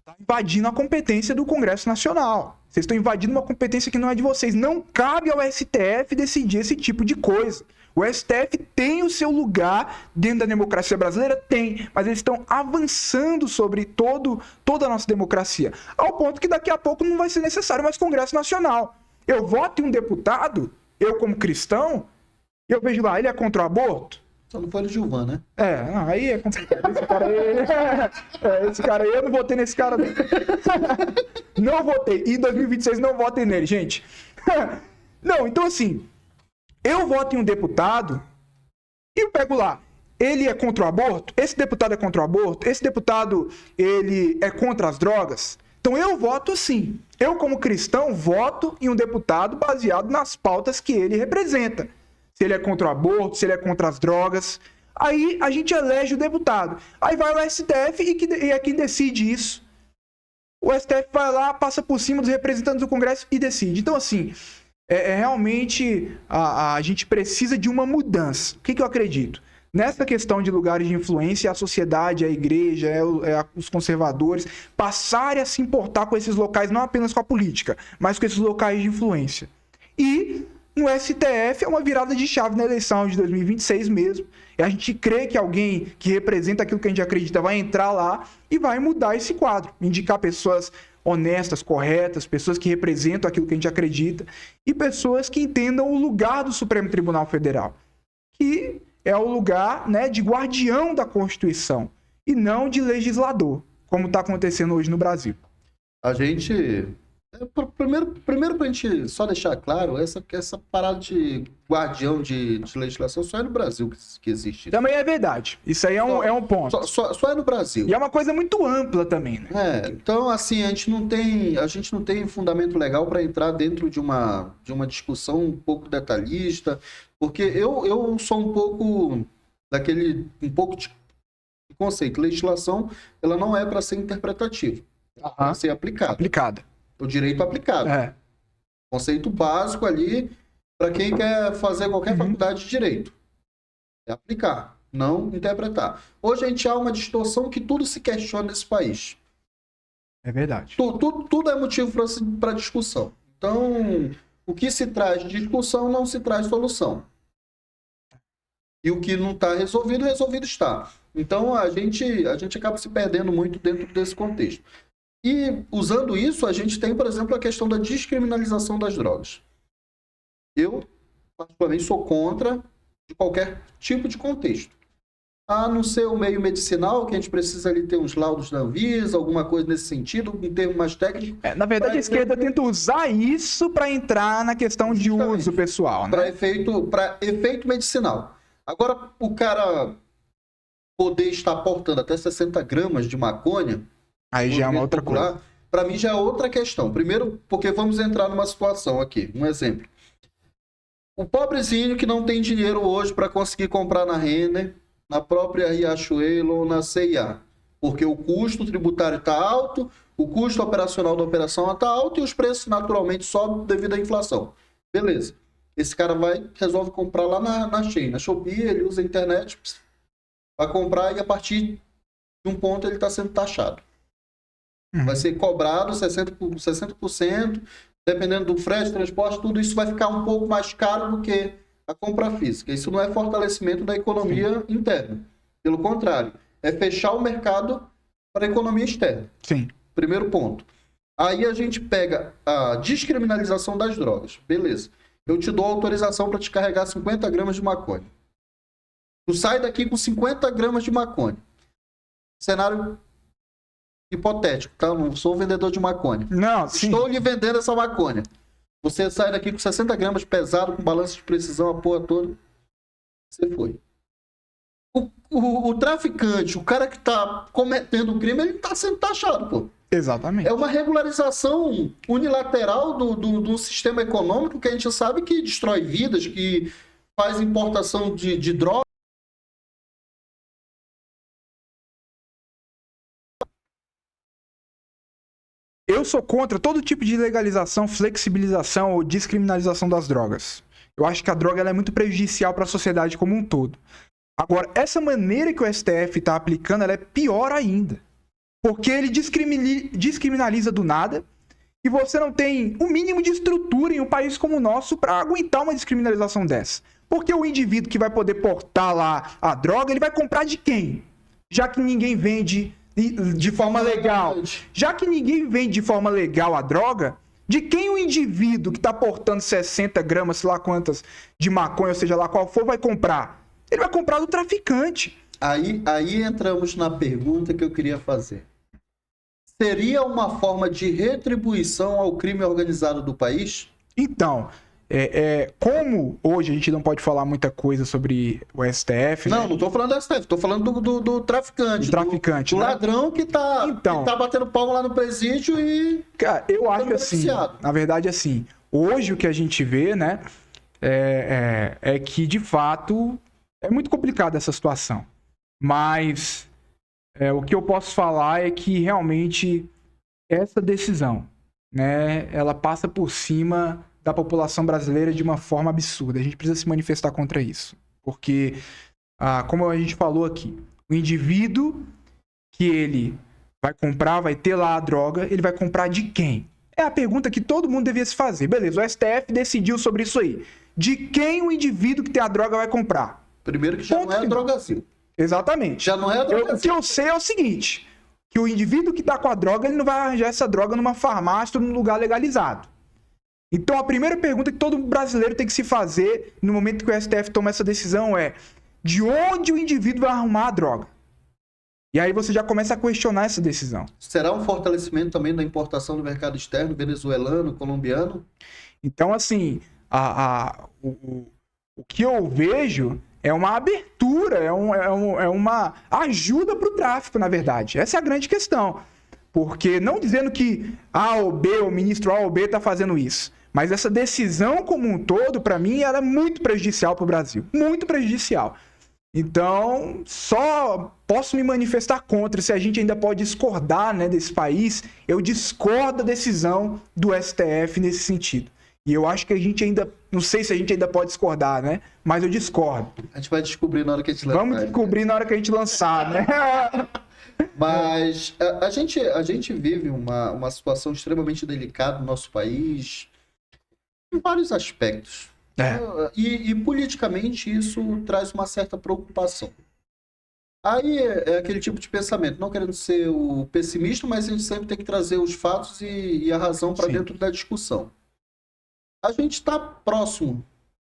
B: tá invadindo a competência do Congresso Nacional. Vocês estão invadindo uma competência que não é de vocês. Não cabe ao STF decidir esse tipo de coisa. O STF tem o seu lugar dentro da democracia brasileira? Tem. Mas eles estão avançando sobre toda a nossa democracia. Ao ponto que daqui a pouco não vai ser necessário mais Congresso Nacional. Eu voto em um deputado, eu como cristão, eu vejo lá, ele é contra o aborto?
A: Só não foi o Gilvan, né?
B: Aí é complicado. Esse cara aí, eu não votei nesse cara. Não votei. E em 2026 não votem nele, gente. Não, então assim, eu voto em um deputado e eu pego lá, ele é contra o aborto? Esse deputado é contra o aborto? Esse deputado, ele é contra as drogas? Então eu voto sim. Eu, como cristão, voto em um deputado baseado nas pautas que ele representa. Se ele é contra o aborto, se ele é contra as drogas. Aí a gente elege o deputado. Aí vai o STF e é quem decide isso. O STF vai lá, passa por cima dos representantes do Congresso e decide. Então, assim, realmente a gente precisa de uma mudança. O que eu acredito? Nessa questão de lugares de influência, a sociedade, a igreja, os conservadores passarem a se importar com esses locais, não apenas com a política, mas com esses locais de influência. E no STF é uma virada de chave na eleição de 2026 mesmo. E a gente crê que alguém que representa aquilo que a gente acredita vai entrar lá e vai mudar esse quadro. Indicar pessoas honestas, corretas, pessoas que representam aquilo que a gente acredita e pessoas que entendam o lugar do Supremo Tribunal Federal, que é o lugar, né, de guardião da Constituição e não de legislador, como está acontecendo hoje no Brasil.
A: A gente... Primeiro pra gente só deixar claro, essa parada de guardião de legislação só é no Brasil que existe.
B: Também é verdade. Isso aí é um ponto.
A: Só é no Brasil.
B: E é uma coisa muito ampla também, né?
A: Então, assim, a gente não tem fundamento legal para entrar dentro de uma discussão um pouco detalhista, porque eu sou um pouco de conceito. Legislação, ela não é para ser interpretativa, é para ser aplicada. O direito aplicado. Conceito básico ali para quem quer fazer qualquer faculdade de direito. É aplicar, não interpretar. Hoje a gente há uma distorção que tudo se questiona nesse país.
B: É verdade.
A: Tudo é motivo para discussão. Então, o que se traz de discussão não se traz solução. E o que não está resolvido está. Então, a gente acaba se perdendo muito dentro desse contexto. E, usando isso, a gente tem, por exemplo, a questão da descriminalização das drogas. Eu, particularmente, sou contra de qualquer tipo de contexto. a não ser o meio medicinal, que a gente precisa ali ter uns laudos da Anvisa, alguma coisa nesse sentido, em termos mais técnicos.
B: Na verdade, a esquerda tenta usar isso para entrar na questão de uso pessoal, né?
A: Para efeito medicinal. Agora, o cara poder estar portando até 60 gramas de maconha,
B: aí já é uma outra coisa.
A: Para mim já é outra questão. Primeiro, porque vamos entrar numa situação aqui, um exemplo. O pobrezinho que não tem dinheiro hoje para conseguir comprar na Renner, na própria Riachuelo ou na C&A, porque o custo tributário está alto, o custo operacional da operação está alto e os preços naturalmente sobem devido à inflação. Beleza. Esse cara resolve comprar lá na Shein, na Shopee, ele usa a internet para comprar e a partir de um ponto ele está sendo taxado. Vai ser cobrado 60%, dependendo do frete, transporte, tudo isso vai ficar um pouco mais caro do que a compra física. Isso não é fortalecimento da economia interna. Pelo contrário, é fechar o mercado para a economia externa.
B: Sim.
A: Primeiro ponto. Aí a gente pega a descriminalização das drogas. Beleza. Eu te dou autorização para te carregar 50 gramas de maconha. Tu sai daqui com 50 gramas de maconha. Cenário hipotético, tá? Não sou vendedor de maconha.
B: Não, sim.
A: Estou lhe vendendo essa maconha. Você sai daqui com 60 gramas pesado, com balanço de precisão, a porra toda. Você foi. O traficante, o cara que está cometendo o crime, ele está sendo taxado, pô.
B: Exatamente.
A: É uma regularização unilateral do sistema econômico que a gente sabe que destrói vidas, que faz importação de drogas.
B: Eu sou contra todo tipo de legalização, flexibilização ou descriminalização das drogas. Eu acho que a droga ela é muito prejudicial para a sociedade como um todo. Agora, essa maneira que o STF está aplicando, ela é pior ainda. Porque ele descriminaliza do nada e você não tem o mínimo de estrutura em um país como o nosso para aguentar uma descriminalização dessa. Porque o indivíduo que vai poder portar lá a droga, ele vai comprar de quem? Já que ninguém vende de forma legal. Já que ninguém vende de forma legal a droga, de quem o indivíduo que está portando 60 gramas, sei lá quantas, de maconha, ou seja lá qual for, vai comprar? Ele vai comprar do traficante.
A: Aí entramos na pergunta que eu queria fazer. Seria uma forma de retribuição ao crime organizado do país?
B: Então, como hoje a gente não pode falar muita coisa sobre o STF...
A: Não,
B: né?
A: não estou falando do STF, estou falando do traficante.
B: Do traficante,
A: do
B: né?
A: ladrão que tá batendo palma lá no presídio e...
B: Cara, eu acho assim, na verdade assim, hoje o que a gente vê, né, é que de fato é muito complicada essa situação. Mas o que eu posso falar é que realmente essa decisão, né, ela passa por cima da população brasileira de uma forma absurda. A gente precisa se manifestar contra isso. Porque, como a gente falou aqui, o indivíduo que ele vai comprar, vai ter lá a droga, ele vai comprar de quem? É a pergunta que todo mundo devia se fazer. Beleza, o STF decidiu sobre isso aí. De quem o indivíduo que tem a droga vai comprar?
A: Primeiro que já não é a drogazil.
B: Exatamente.
A: Já não é a drogazil.
B: O que eu sei é o seguinte, que o indivíduo que tá com a droga, ele não vai arranjar essa droga numa farmácia ou num lugar legalizado. Então a primeira pergunta que todo brasileiro tem que se fazer no momento que o STF toma essa decisão é: de onde o indivíduo vai arrumar a droga? E aí você já começa a questionar essa decisão.
A: Será um fortalecimento também da importação do mercado externo, venezuelano, colombiano?
B: Então, assim, o que eu vejo é uma abertura, é uma ajuda para o tráfico, na verdade. Essa é a grande questão. Porque não dizendo que A ou B, o ministro A ou B está fazendo isso. Mas essa decisão como um todo, para mim, ela é muito prejudicial para o Brasil. Muito prejudicial. Então, só posso me manifestar contra. Se a gente ainda pode discordar, né, desse país, eu discordo da decisão do STF nesse sentido. E eu acho que a gente ainda... Não sei se a gente ainda pode discordar, né? Mas eu discordo.
A: A gente vai descobrir na hora que a gente lançar.
B: Vamos descobrir na hora que a gente lançar, né?
A: Mas a gente vive uma situação extremamente delicada no nosso país, em vários aspectos. E politicamente isso traz uma certa preocupação. Aí é aquele tipo de pensamento, não querendo ser o pessimista, mas a gente sempre tem que trazer os fatos e a razão para dentro da discussão. A gente está próximo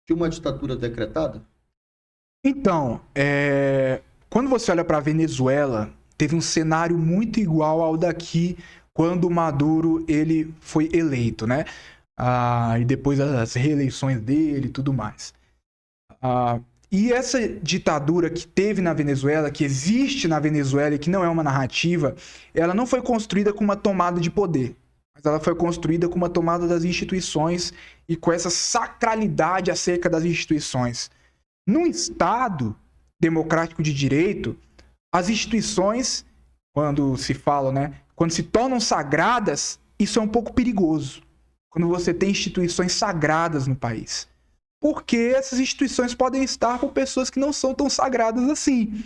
A: de uma ditadura decretada?
B: Então, quando você olha para a Venezuela, teve um cenário muito igual ao daqui quando o Maduro ele foi eleito, né? E depois as reeleições dele e tudo mais. E essa ditadura que teve na Venezuela, que existe na Venezuela e que não é uma narrativa, ela não foi construída com uma tomada de poder, mas ela foi construída com uma tomada das instituições e com essa sacralidade acerca das instituições. Num Estado democrático de direito, as instituições, quando se falam, né, quando se tornam sagradas, isso é um pouco perigoso. Quando você tem instituições sagradas no país. Porque essas instituições podem estar com pessoas que não são tão sagradas assim.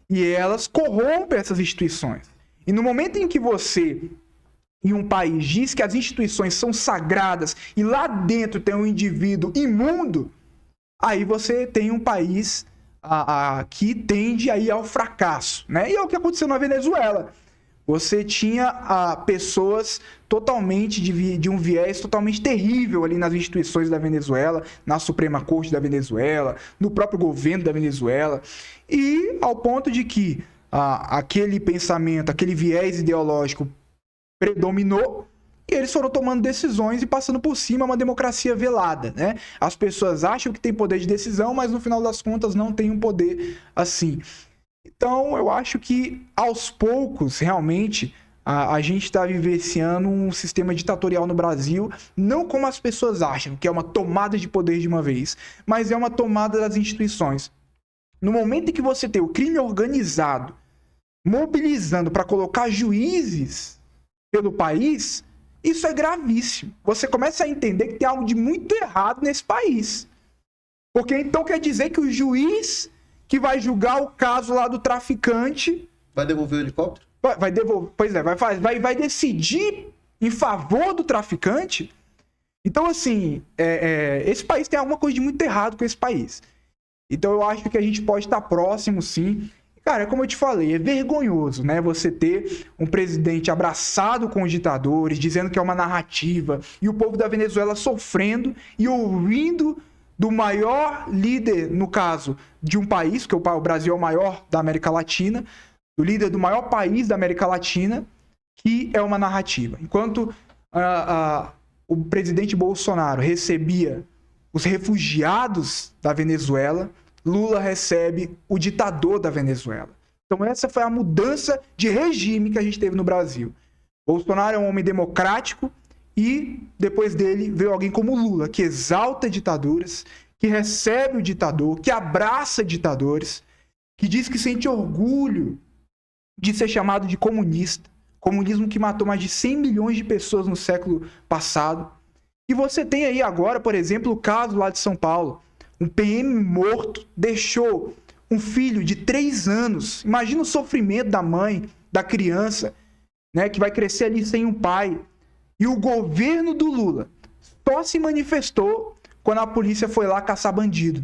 B: E elas corrompem essas instituições. E no momento em que você, em um país, diz que as instituições são sagradas e lá dentro tem um indivíduo imundo, aí você tem um país que tende a ir ao fracasso, né? E é o que aconteceu na Venezuela. Você tinha pessoas totalmente de um viés totalmente terrível ali nas instituições da Venezuela, na Suprema Corte da Venezuela, no próprio governo da Venezuela, e ao ponto de que aquele pensamento, aquele viés ideológico predominou, e eles foram tomando decisões e passando por cima uma democracia velada, né? As pessoas acham que tem poder de decisão, mas no final das contas não tem um poder assim. Então, eu acho que, aos poucos, realmente, a gente está vivenciando um sistema ditatorial no Brasil, não como as pessoas acham, que é uma tomada de poder de uma vez, mas é uma tomada das instituições. No momento em que você tem o crime organizado mobilizando para colocar juízes pelo país, isso é gravíssimo. Você começa a entender que tem algo de muito errado nesse país. Porque então quer dizer que o juiz que vai julgar o caso lá do traficante...
A: Vai devolver o helicóptero?
B: Vai devolver, pois é, vai decidir em favor do traficante. Então, assim, esse país tem alguma coisa de muito errado com esse país. Então, eu acho que a gente pode estar próximo, sim. Cara, como eu te falei, é vergonhoso, né? Você ter um presidente abraçado com os ditadores, dizendo que é uma narrativa, e o povo da Venezuela sofrendo e ouvindo do maior líder, no caso, de um país, porque o Brasil é o maior da América Latina, do líder do maior país da América Latina, que é uma narrativa. Enquanto o presidente Bolsonaro recebia os refugiados da Venezuela, Lula recebe o ditador da Venezuela. Então essa foi a mudança de regime que a gente teve no Brasil. Bolsonaro é um homem democrático e depois dele veio alguém como Lula, que exalta ditaduras, que recebe o ditador, que abraça ditadores, que diz que sente orgulho de ser chamado de comunista. Comunismo que matou mais de 100 milhões de pessoas no século passado. E você tem aí agora, por exemplo, o caso lá de São Paulo. Um PM morto deixou um filho de 3 anos. Imagina o sofrimento da mãe, da criança, né, que vai crescer ali sem um pai. E o governo do Lula só se manifestou quando a polícia foi lá caçar bandido.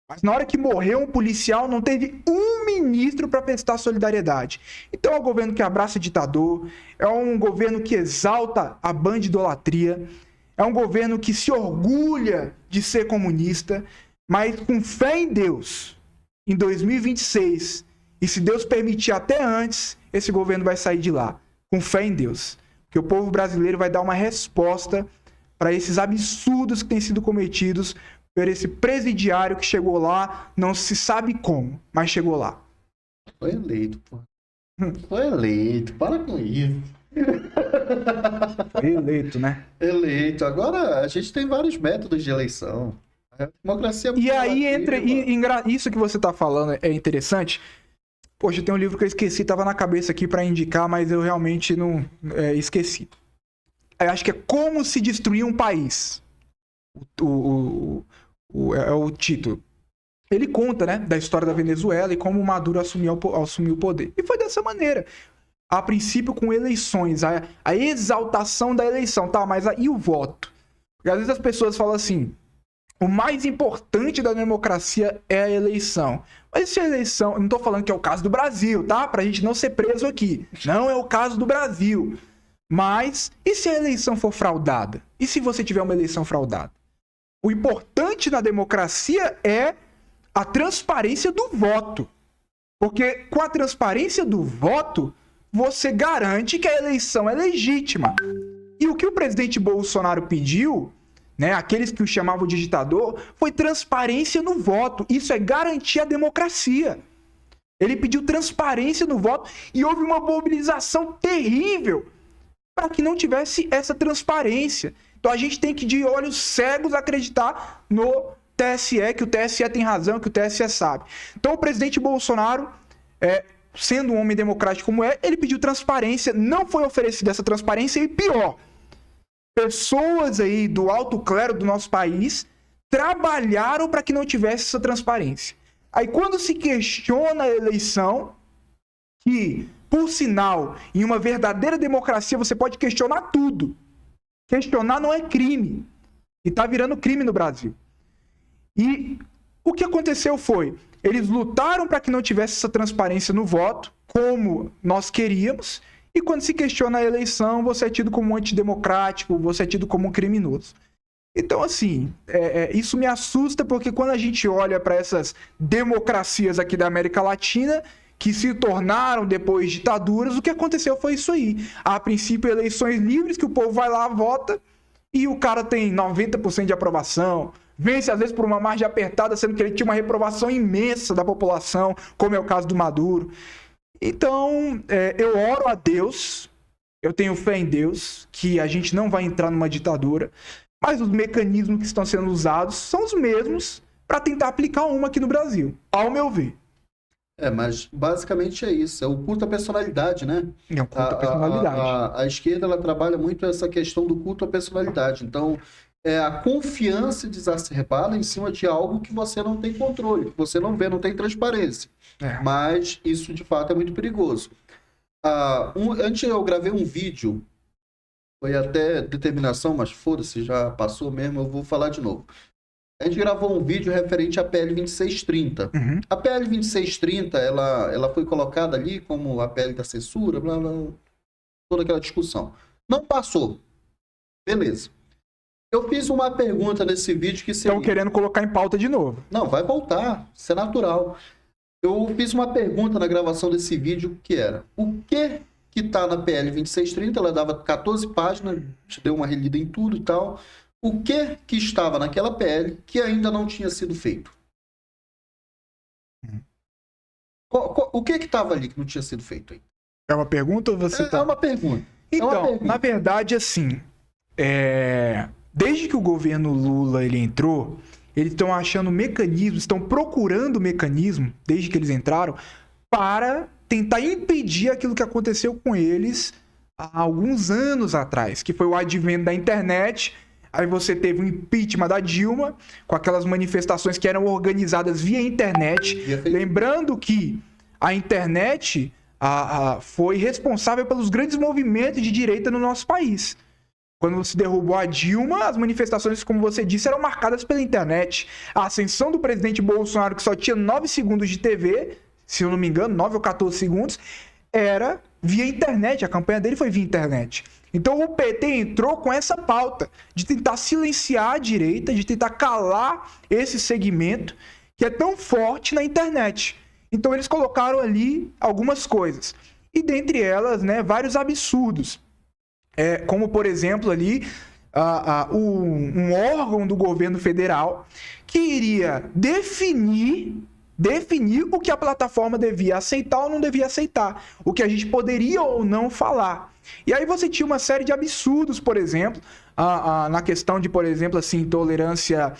B: Mas na hora que morreu um policial, não teve um ministro para prestar solidariedade. Então é um governo que abraça ditador, é um governo que exalta a bandidolatria, é um governo que se orgulha de ser comunista, mas com fé em Deus, em 2026, e se Deus permitir até antes, esse governo vai sair de lá, com fé em Deus. Porque o povo brasileiro vai dar uma resposta para esses absurdos que têm sido cometidos por esse presidiário que chegou lá, não se sabe como, mas chegou lá.
A: Foi eleito, pô. Foi eleito, para com isso.
B: Foi eleito, né?
A: Eleito. Agora, a gente tem vários métodos de eleição. A democracia é muito
B: E aí
A: relativa,
B: entra... Isso que você tá falando é interessante. Poxa, tem um livro que eu esqueci, tava na cabeça aqui para indicar, mas eu realmente não esqueci. Eu acho que é Como se Destruir um País. É o título. Ele conta, né, da história da Venezuela e como o Maduro assumiu o poder. E foi dessa maneira. A princípio com eleições, a exaltação da eleição, tá? Mas e o voto? Porque às vezes as pessoas falam assim, o mais importante da democracia é a eleição. Mas se a eleição... Eu não tô falando que é o caso do Brasil, tá? Pra gente não ser preso aqui. Não é o caso do Brasil. Mas, e se a eleição for fraudada? E se você tiver uma eleição fraudada? O importante na democracia é a transparência do voto. Porque com a transparência do voto, você garante que a eleição é legítima. E o que o presidente Bolsonaro pediu, né, aqueles que o chamavam de ditador, foi transparência no voto. Isso é garantir a democracia. Ele pediu transparência no voto e houve uma mobilização terrível para que não tivesse essa transparência. Então a gente tem que, de olhos cegos, acreditar no TSE, que o TSE tem razão, que o TSE sabe. Então o presidente Bolsonaro, sendo um homem democrático como é, ele pediu transparência, não foi oferecida essa transparência e pior, pessoas aí do alto clero do nosso país trabalharam para que não tivesse essa transparência. Aí quando se questiona a eleição, que, por sinal, em uma verdadeira democracia você pode questionar tudo. Questionar não é crime. E tá virando crime no Brasil. E o que aconteceu foi, eles lutaram para que não tivesse essa transparência no voto, como nós queríamos, e quando se questiona a eleição, você é tido como um antidemocrático, você é tido como um criminoso. Então, assim, isso me assusta, porque quando a gente olha para essas democracias aqui da América Latina, que se tornaram depois ditaduras, o que aconteceu foi isso aí. A princípio, eleições livres, que o povo vai lá, vota, e o cara tem 90% de aprovação, vence às vezes por uma margem apertada, sendo que ele tinha uma reprovação imensa da população, como é o caso do Maduro. Então, eu oro a Deus, eu tenho fé em Deus, que a gente não vai entrar numa ditadura, mas os mecanismos que estão sendo usados são os mesmos para tentar aplicar uma aqui no Brasil, ao meu ver.
A: Mas basicamente é isso, é o culto à personalidade, né?
B: É um culto à personalidade.
A: A esquerda, ela trabalha muito essa questão do culto à personalidade. Então, a confiança exacerbada em cima de algo que você não tem controle, que você não vê, não tem transparência. Mas isso, de fato, é muito perigoso. Antes eu gravei um vídeo, foi até determinação, mas foda-se, já passou mesmo, eu vou falar de novo. A gente gravou um vídeo referente à PL 2630.
B: Uhum.
A: A PL 2630, ela foi colocada ali como a PL da censura, blá, blá, toda aquela discussão. Não passou. Beleza. Eu fiz uma pergunta nesse vídeo que seria...
B: Estão querendo colocar em pauta de novo.
A: Não, vai voltar. Isso é natural. Eu fiz uma pergunta na gravação desse vídeo que era: o que está na PL 2630? Ela dava 14 páginas, te deu uma relida em tudo e tal. O que estava naquela PL que ainda não tinha sido feito? O que estava ali que não tinha sido feito ainda?
B: É uma pergunta ou você tá...
A: É uma pergunta.
B: Então, na verdade, assim, desde que o governo Lula ele entrou, eles estão achando mecanismos, estão procurando mecanismo, desde que eles entraram, para tentar impedir aquilo que aconteceu com eles há alguns anos atrás, que foi o advento da internet. Aí você teve o impeachment da Dilma, com aquelas manifestações que eram organizadas via internet. Lembrando que a internet foi responsável pelos grandes movimentos de direita no nosso país. Quando se derrubou a Dilma, as manifestações, como você disse, eram marcadas pela internet. A ascensão do presidente Bolsonaro, que só tinha 9 segundos de TV, se eu não me engano, 9 ou 14 segundos, era via internet. A campanha dele foi via internet. Então o PT entrou com essa pauta de tentar silenciar a direita, de tentar calar esse segmento que é tão forte na internet. Então eles colocaram ali algumas coisas. E dentre elas, né, vários absurdos. Como, por exemplo, ali um órgão do governo federal que iria definir o que a plataforma devia aceitar ou não devia aceitar, o que a gente poderia ou não falar. E aí você tinha uma série de absurdos, por exemplo, na questão de, por exemplo, assim, intolerância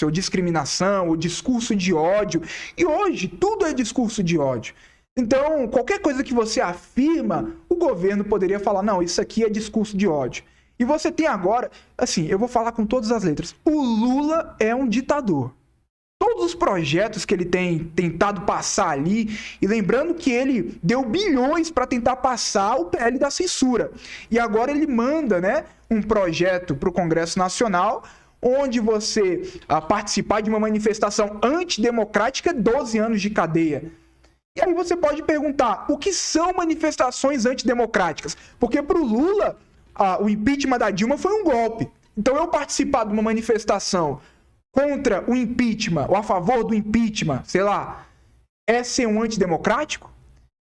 B: ou discriminação, ou discurso de ódio. E hoje tudo é discurso de ódio. Então, qualquer coisa que você afirma, o governo poderia falar: não, isso aqui é discurso de ódio. E você tem agora, assim, eu vou falar com todas as letras, o Lula é um ditador. Todos os projetos que ele tem tentado passar ali, e lembrando que ele deu bilhões para tentar passar o PL da censura. E agora ele manda, né, um projeto para o Congresso Nacional, onde você participar de uma manifestação antidemocrática, 12 anos de cadeia. E aí você pode perguntar, o que são manifestações antidemocráticas? Porque para o Lula, o impeachment da Dilma foi um golpe. Então eu participar de uma manifestação contra o impeachment, ou a favor do impeachment, sei lá, é ser um antidemocrático?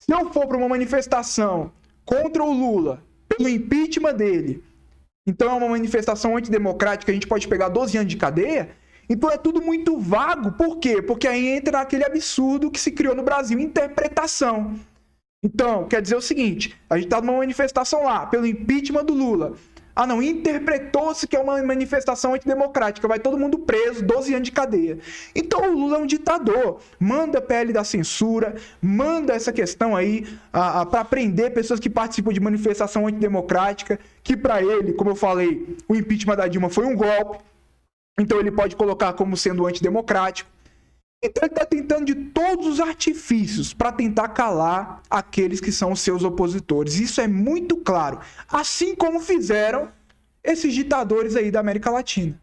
B: Se eu for para uma manifestação contra o Lula, pelo impeachment dele, então é uma manifestação antidemocrática, a gente pode pegar 12 anos de cadeia? Então é tudo muito vago. Por quê? Porque aí entra aquele absurdo que se criou no Brasil, interpretação. Então, quer dizer o seguinte, a gente está numa manifestação lá, pelo impeachment do Lula. Ah, não, interpretou-se que é uma manifestação antidemocrática, vai todo mundo preso, 12 anos de cadeia. Então o Lula é um ditador, manda a PL da censura, manda essa questão aí para prender pessoas que participam de manifestação antidemocrática, que para ele, como eu falei, o impeachment da Dilma foi um golpe, então ele pode colocar como sendo antidemocrático. Então ele está tentando de todos os artifícios para tentar calar aqueles que são os seus opositores. Isso é muito claro. Assim como fizeram esses ditadores aí da América Latina.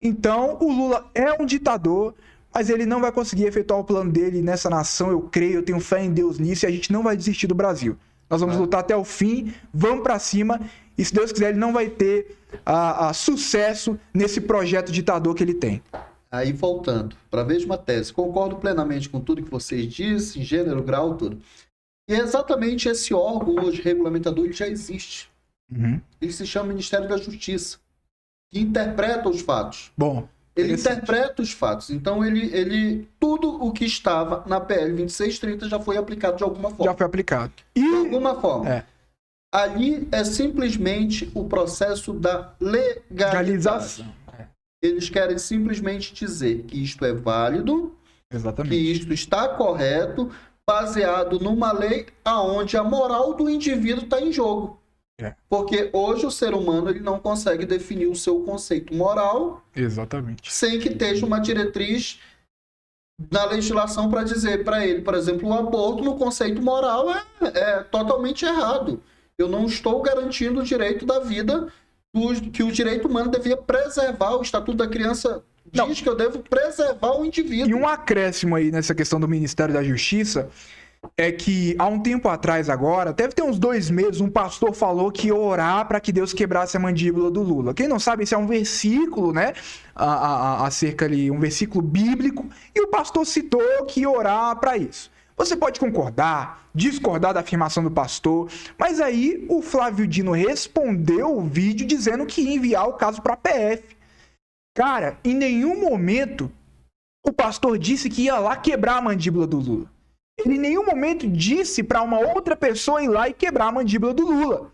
B: Então o Lula é um ditador, mas ele não vai conseguir efetuar o plano dele nessa nação, eu creio, eu tenho fé em Deus nisso, e a gente não vai desistir do Brasil. Nós vamos lutar até o fim, vamos para cima, e se Deus quiser ele não vai ter sucesso nesse projeto ditador que ele tem.
A: Aí, voltando para a mesma tese, concordo plenamente com tudo que vocês dizem, gênero, grau, tudo. E é exatamente esse órgão hoje regulamentador, ele já existe.
B: Uhum.
A: Ele se chama Ministério da Justiça, que interpreta os fatos.
B: Bom,
A: ele interpreta os fatos. Então, tudo o que estava na PL 2630 já foi aplicado de alguma forma.
B: Já foi aplicado.
A: De alguma forma.
B: É.
A: Ali é simplesmente o processo da legalização. Eles querem simplesmente dizer que isto é válido,
B: exatamente,
A: que isto está correto, baseado numa lei aonde a moral do indivíduo está em jogo.
B: É.
A: Porque hoje o ser humano ele não consegue definir o seu conceito moral,
B: exatamente,
A: sem que esteja uma diretriz na legislação para dizer para ele, por exemplo, o aborto no conceito moral é totalmente errado. Eu não estou garantindo o direito da vida, que o direito humano devia preservar. O Estatuto da Criança diz que eu devo preservar o indivíduo.
B: E um acréscimo aí nessa questão do Ministério da Justiça é que há um tempo atrás agora, deve ter uns 2 meses, um pastor falou que ia orar para que Deus quebrasse a mandíbula do Lula. Quem não sabe, esse é um versículo, né? Acerca ali, um versículo bíblico, e o pastor citou que ia orar para isso. Você pode concordar, discordar da afirmação do pastor, mas aí o Flávio Dino respondeu o vídeo dizendo que ia enviar o caso para a PF. Cara, em nenhum momento o pastor disse que ia lá quebrar a mandíbula do Lula. Ele em nenhum momento disse para uma outra pessoa ir lá e quebrar a mandíbula do Lula.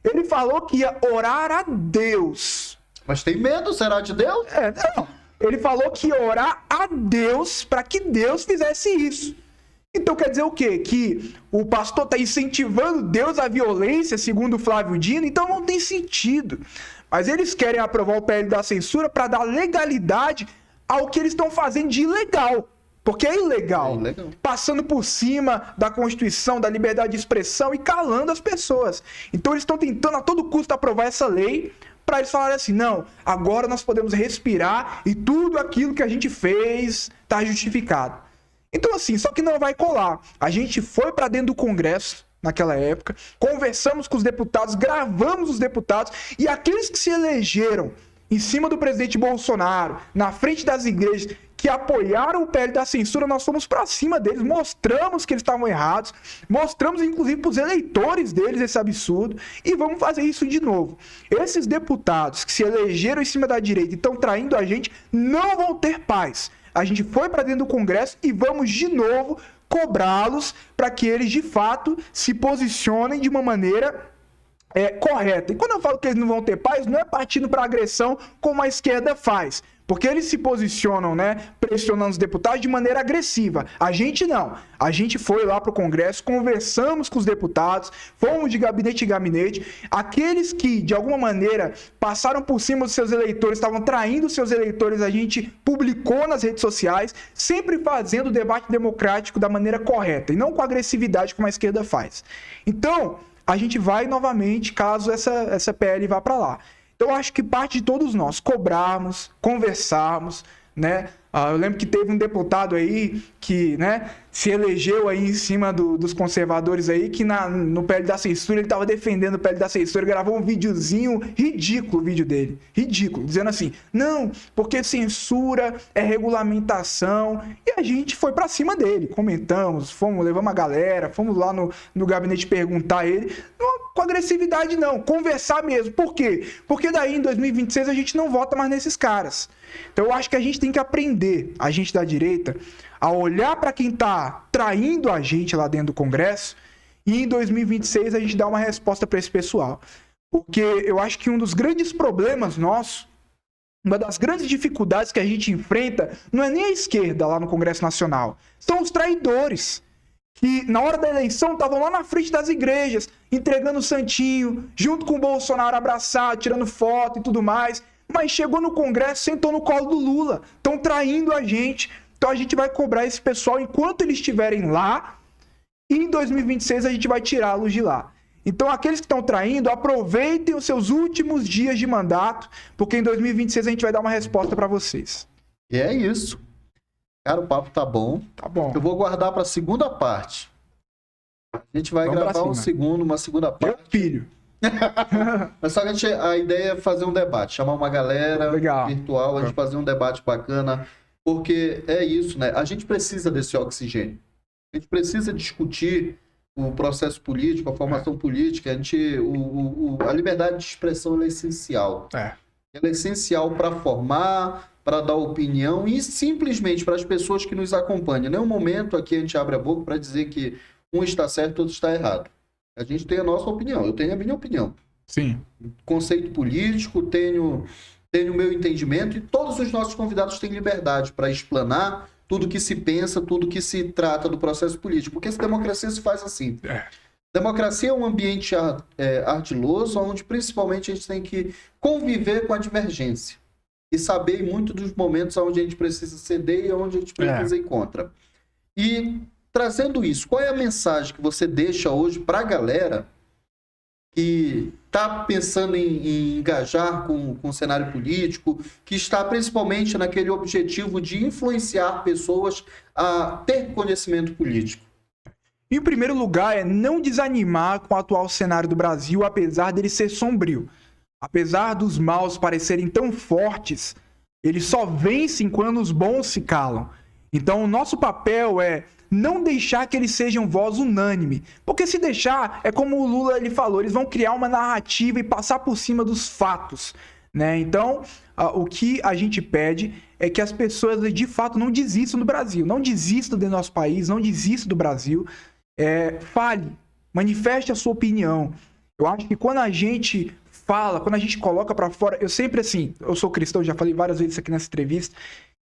B: Ele falou que ia orar a Deus.
A: Mas tem medo, será de Deus?
B: Não. Ele falou que ia orar a Deus para que Deus fizesse isso. Então quer dizer o quê? Que o pastor está incentivando Deus à violência, segundo o Flávio Dino? Então não tem sentido. Mas eles querem aprovar o PL da censura para dar legalidade ao que eles estão fazendo de ilegal. Porque é ilegal. Passando por cima da Constituição, da liberdade de expressão e calando as pessoas. Então eles estão tentando a todo custo aprovar essa lei para eles falarem assim, não, agora nós podemos respirar e tudo aquilo que a gente fez está justificado. Então assim, só que não vai colar. A gente foi para dentro do Congresso naquela época, conversamos com os deputados, gravamos os deputados e aqueles que se elegeram em cima do presidente Bolsonaro, na frente das igrejas, que apoiaram o PL da censura, nós fomos para cima deles, mostramos que eles estavam errados, mostramos inclusive para os eleitores deles esse absurdo e vamos fazer isso de novo. Esses deputados que se elegeram em cima da direita e estão traindo a gente, não vão ter paz. A gente foi para dentro do Congresso e vamos de novo cobrá-los para que eles de fato se posicionem de uma maneira correta. E quando eu falo que eles não vão ter paz, não é partindo para agressão como a esquerda faz. Porque eles se posicionam, né, pressionando os deputados de maneira agressiva. A gente não. A gente foi lá para o Congresso, conversamos com os deputados, fomos de gabinete em gabinete. Aqueles que, de alguma maneira, passaram por cima dos seus eleitores, estavam traindo os seus eleitores, a gente publicou nas redes sociais, sempre fazendo o debate democrático da maneira correta, e não com a agressividade como a esquerda faz. Então, a gente vai novamente, caso essa PL vá para lá. Então, eu acho que parte de todos nós cobrarmos, conversarmos, né? Eu lembro que teve um deputado aí que, né, se elegeu aí em cima dos conservadores aí, que no PL da censura, ele estava defendendo o PL da censura, gravou um videozinho ridículo, o vídeo dele, ridículo, dizendo assim, não, porque censura é regulamentação, e a gente foi pra cima dele, comentamos, levamos a galera, fomos lá no gabinete perguntar a ele, não, com agressividade não, conversar mesmo, por quê? Porque daí em 2026 a gente não vota mais nesses caras. Então eu acho que a gente tem que aprender, a gente da direita, a olhar para quem está traindo a gente lá dentro do Congresso e em 2026 a gente dá uma resposta para esse pessoal. Porque eu acho que um dos grandes problemas nossos, uma das grandes dificuldades que a gente enfrenta, não é nem a esquerda lá no Congresso Nacional, são os traidores. Que na hora da eleição estavam lá na frente das igrejas, entregando o santinho, junto com o Bolsonaro abraçado, tirando foto e tudo mais. Mas chegou no Congresso, sentou no colo do Lula. Estão traindo a gente. Então a gente vai cobrar esse pessoal enquanto eles estiverem lá. E em 2026 a gente vai tirá-los de lá. Então aqueles que estão traindo, aproveitem os seus últimos dias de mandato, porque em 2026 a gente vai dar uma resposta para vocês.
A: E é isso. Cara, o papo tá bom.
B: Tá bom.
A: Eu vou guardar para a segunda parte. A gente vai gravar uma segunda parte.
B: Meu filho.
A: Mas só que a ideia é fazer um debate, chamar uma galera virtual, a gente fazer um debate bacana, porque é isso, né? A gente precisa desse oxigênio. A gente precisa discutir o processo político, a formação política. A liberdade de expressão ela é essencial. Ela é essencial para formar, para dar opinião e simplesmente para as pessoas que nos acompanham. Em nenhum momento aqui a gente abre a boca para dizer que um está certo e outro está errado. A gente tem a nossa opinião, eu tenho a minha opinião.
B: Sim.
A: Conceito político, tenho o meu entendimento e todos os nossos convidados têm liberdade para explanar tudo que se pensa, tudo que se trata do processo político. Porque essa democracia se faz assim. Democracia é um ambiente ardiloso, onde principalmente a gente tem que conviver com a divergência e saber muito dos momentos onde a gente precisa ceder e onde a gente precisa ir contra. E trazendo isso, qual é a mensagem que você deixa hoje para a galera que está pensando em engajar com o cenário político, que está principalmente naquele objetivo de influenciar pessoas a ter conhecimento político?
B: Em primeiro lugar, é não desanimar com o atual cenário do Brasil, apesar dele ser sombrio. Apesar dos maus parecerem tão fortes, eles só vencem quando os bons se calam. Então, o nosso papel é não deixar que eles sejam voz unânime. Porque se deixar, é como o Lula ele falou, eles vão criar uma narrativa e passar por cima dos fatos, né? Então, o que a gente pede é que as pessoas, de fato, não desistam do Brasil, não desistam do nosso país, não desistam do Brasil. Fale, manifeste a sua opinião. Eu acho que quando a gente fala, quando a gente coloca pra fora, eu sempre assim, eu sou cristão, já falei várias vezes aqui nessa entrevista,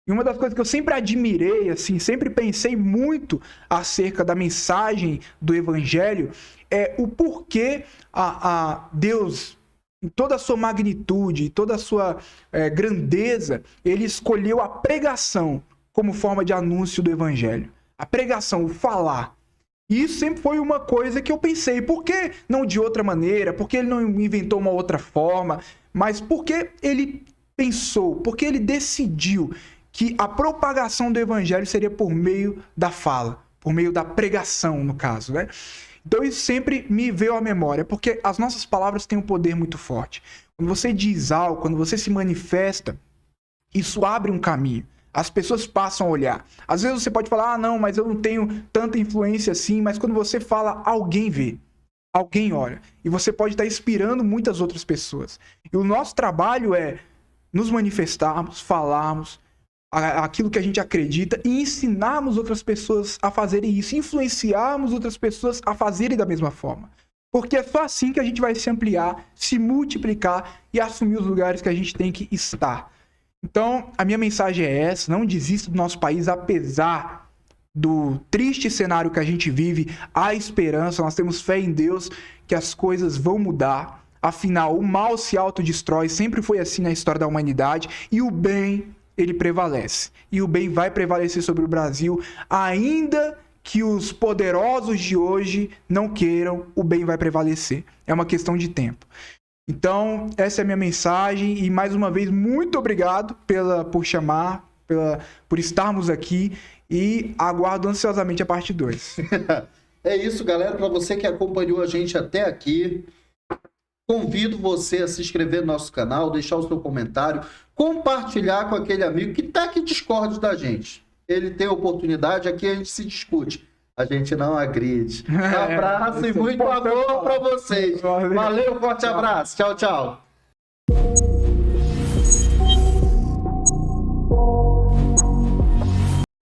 B: e uma das coisas que eu sempre admirei, assim, sempre pensei muito acerca da mensagem do Evangelho, é o porquê a Deus, em toda a sua magnitude, toda a sua grandeza, ele escolheu a pregação como forma de anúncio do Evangelho. A pregação, o falar. E isso sempre foi uma coisa que eu pensei, por que não de outra maneira? Por que ele não inventou uma outra forma? Mas por que ele pensou, por que ele decidiu que a propagação do evangelho seria por meio da fala, por meio da pregação, no caso, né? Então isso sempre me veio à memória, porque as nossas palavras têm um poder muito forte. Quando você diz algo, quando você se manifesta, isso abre um caminho. As pessoas passam a olhar. Às vezes você pode falar, não, mas eu não tenho tanta influência assim, mas quando você fala, alguém vê, alguém olha. E você pode estar inspirando muitas outras pessoas. E o nosso trabalho é nos manifestarmos, falarmos aquilo que a gente acredita e ensinarmos outras pessoas a fazerem isso, influenciarmos outras pessoas a fazerem da mesma forma. Porque é só assim que a gente vai se ampliar, se multiplicar e assumir os lugares que a gente tem que estar. Então, a minha mensagem é essa, não desista do nosso país, apesar do triste cenário que a gente vive, há esperança, nós temos fé em Deus que as coisas vão mudar. Afinal, o mal se autodestrói, sempre foi assim na história da humanidade, e o bem, ele prevalece. E o bem vai prevalecer sobre o Brasil, ainda que os poderosos de hoje não queiram, o bem vai prevalecer. É uma questão de tempo. Então, essa é a minha mensagem e, mais uma vez, muito obrigado por chamar, por estarmos aqui e aguardo ansiosamente a parte 2.
A: É isso, galera. Para você que acompanhou a gente até aqui, convido você a se inscrever no nosso canal, deixar o seu comentário, compartilhar com aquele amigo que tá que discorde da gente. Ele tem oportunidade, aqui a gente se discute. A gente não agride. Abraço e muito amor para vocês. Valeu, forte abraço. Tchau, tchau.